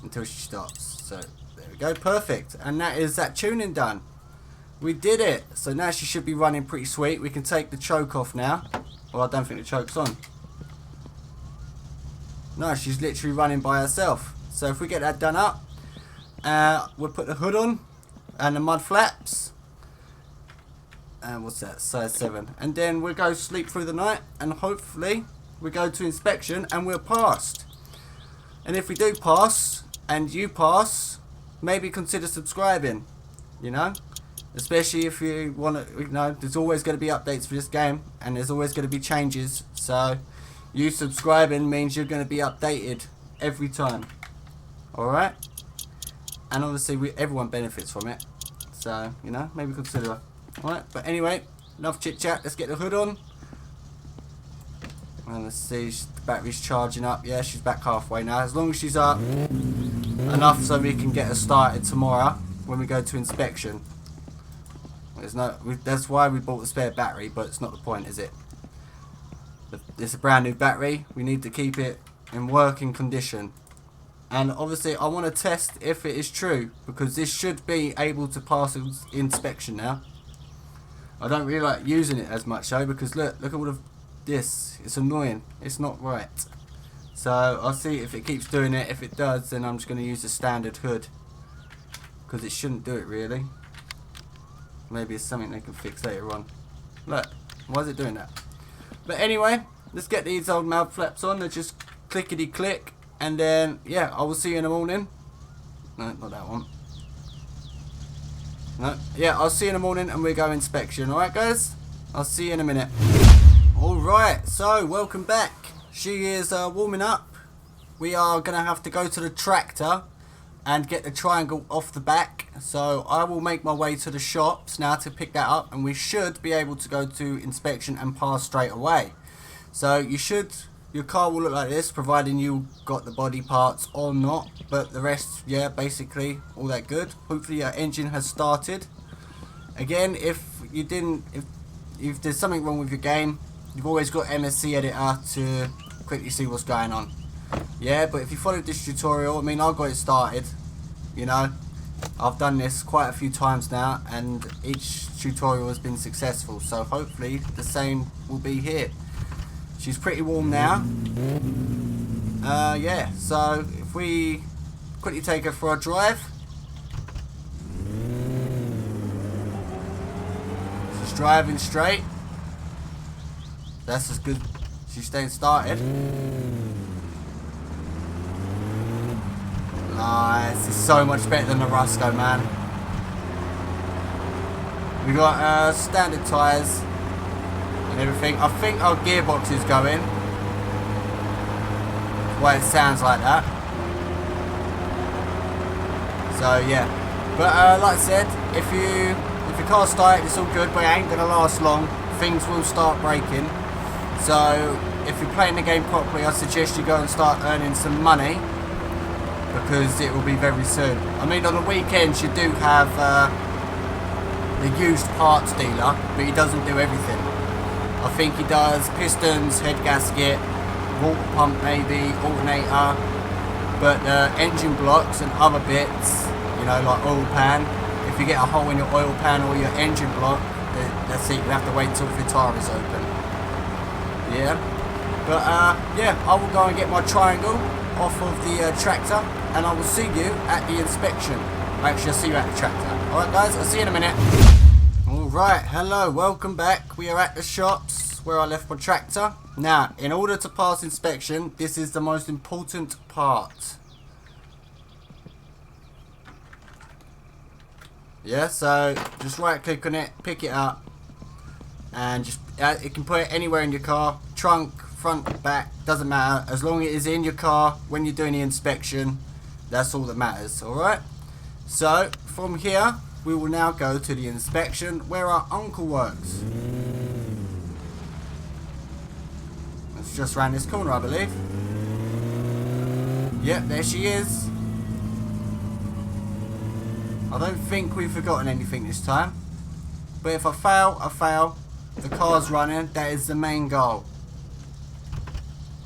until she stops. So there we go, perfect. And that is that tuning done. We did it. So now she should be running pretty sweet. We can take the choke off now. Well, I don't think the choke's on. No, she's literally running by herself. So if we get that done up, we'll put the hood on and the mud flaps. And what's that? Size 7. And then we'll go sleep through the night and hopefully we go to inspection and we're passed. And if we do pass and you pass, maybe consider subscribing, you know, especially if you want to, you know, there's always going to be updates for this game and there's always going to be changes. So you subscribing means you're going to be updated every time. Alright, and obviously everyone benefits from it, so you know, maybe consider it. Alright, but anyway, enough chit chat, let's get the hood on. And let's see, the battery's charging up. Yeah, she's back halfway now. As long as she's up enough so we can get her started tomorrow when we go to inspection. That's why we bought the spare battery, but it's not the point, is it? It's a brand new battery. We need to keep it in working condition. And obviously I want to test if it is true, because this should be able to pass inspection now. I don't really like using it as much though, because look at all of this. It's annoying. It's not right. So I'll see if it keeps doing it. If it does, then I'm just going to use the standard hood, because it shouldn't do it really. Maybe it's something they can fix later on. Look, why is it doing that? But anyway, let's get these old mouth flaps on. They're just clickety click. And then, yeah, I will see you in the morning. No, not that one. No, yeah, I'll see you in the morning and we go inspection. Alright, guys? I'll see you in a minute. Alright, so welcome back. She is warming up. We are going to have to go to the tractor and get the triangle off the back. So I will make my way to the shops now to pick that up. And we should be able to go to inspection and pass straight away. So you should... Your car will look like this, providing you got the body parts or not. But the rest, yeah, basically all that good. Hopefully your engine has started. Again, if you didn't, if there's something wrong with your game, you've always got MSC Editor to quickly see what's going on. Yeah, but if you followed this tutorial, I mean, I got it started. You know, I've done this quite a few times now, and each tutorial has been successful. So hopefully the same will be here. She's pretty warm now. Yeah, so if we quickly take her for a drive. She's driving straight. That's as good. She's staying started. Nice. It's so much better than the Rusco, man. We got standard tyres. and everything. I think our gearbox is going. Well, it sounds like that. So yeah, but like I said, if your car's started, it's all good, but it ain't gonna last long. Things will start breaking. So if you're playing the game properly, I suggest you go and start earning some money, because it will be very soon. I mean, on the weekends you do have the used parts dealer, but he doesn't do everything. I think he does pistons, head gasket, water pump maybe, alternator, but engine blocks and other bits, you know, like oil pan. If you get a hole in your oil pan or your engine block, that's it, you have to wait till the tire is open. Yeah, but yeah, I will go and get my triangle off of the tractor, and I will see you at the inspection. Actually, I'll see you at the tractor. Alright guys, I'll see you in a minute. Alright, hello, welcome back. We are at the shops where I left my tractor. Now, in order to pass inspection, this is the most important part. Yeah, so just right click on it, pick it up, and just you can put it anywhere in your car, trunk, front, back, doesn't matter, as long as it is in your car when you're doing the inspection. That's all that matters. Alright, so from here we will now go to the inspection where our uncle works. It's just round this corner, I believe. Yep, there she is. I don't think we've forgotten anything this time, but if I fail, I fail. The car's running, that is the main goal.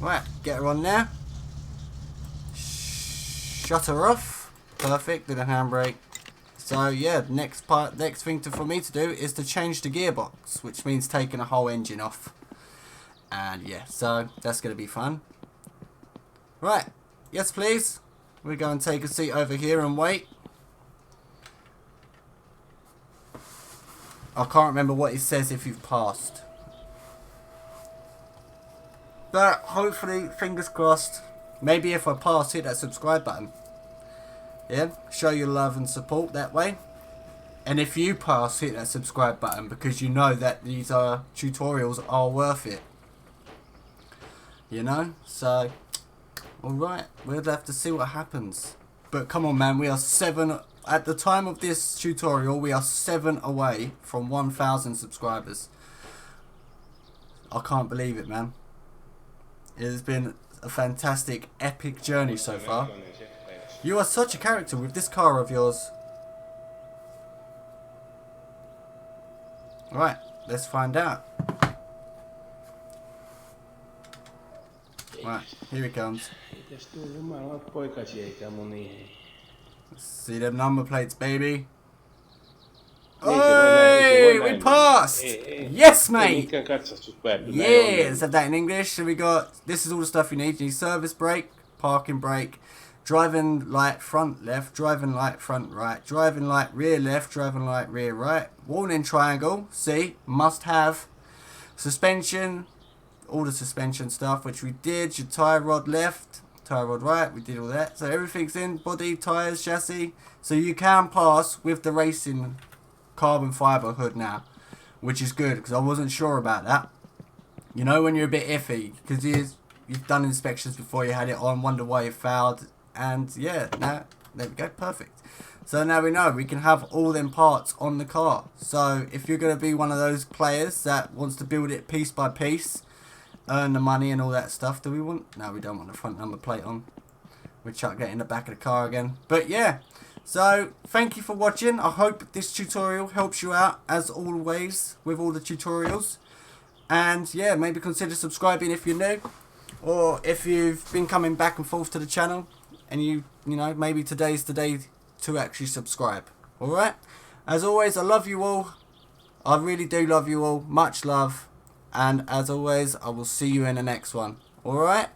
Right, get her on there. Shut her off. Perfect, did a handbrake. So yeah, next thing for me to do is to change the gearbox, which means taking a whole engine off. And yeah, so that's going to be fun. Right, yes please. We're going to take a seat over here and wait. I can't remember what it says if you've passed. But hopefully, fingers crossed, maybe if I pass, hit that subscribe button. Yeah, show your love and support that way. And if you pass, hit that subscribe button, because you know that these tutorials are worth it. You know, so alright, we'll have to see what happens. But come on man, we are 7, at the time of this tutorial, we are 7 away from 1,000 subscribers. I can't believe it, man. It has been a fantastic, epic journey so far. You are such a character with this car of yours. Right, let's find out. Right, here he comes. See them number plates, baby. Hey, we passed! Yes, mate! Yeah, let's have that in English. So we got, this is all the stuff you need. You need service brake, parking brake, driving light front left, driving light front right, driving light rear left, driving light rear right, warning triangle, see, must have, suspension, all the suspension stuff, which we did, your tie rod left, tie rod right, we did all that. So everything's in, body, tyres, chassis, so you can pass with the racing carbon fibre hood now, which is good, because I wasn't sure about that. You know, when you're a bit iffy, because you've done inspections before, you had it on, wonder why you failed, and yeah, now, there we go, perfect. So now we know we can have all them parts on the car. So if you're going to be one of those players that wants to build it piece by piece, earn the money and all that stuff, do we want? No, we don't want the front number plate on. We chuck that in the back of the car again. But yeah, so thank you for watching. I hope this tutorial helps you out as always with all the tutorials. And yeah, maybe consider subscribing if you're new, or if you've been coming back and forth to the channel and you know, maybe today's the day to actually subscribe. Alright, as always, I love you all. I really do love you all. Much love. And as always, I will see you in the next one. Alright?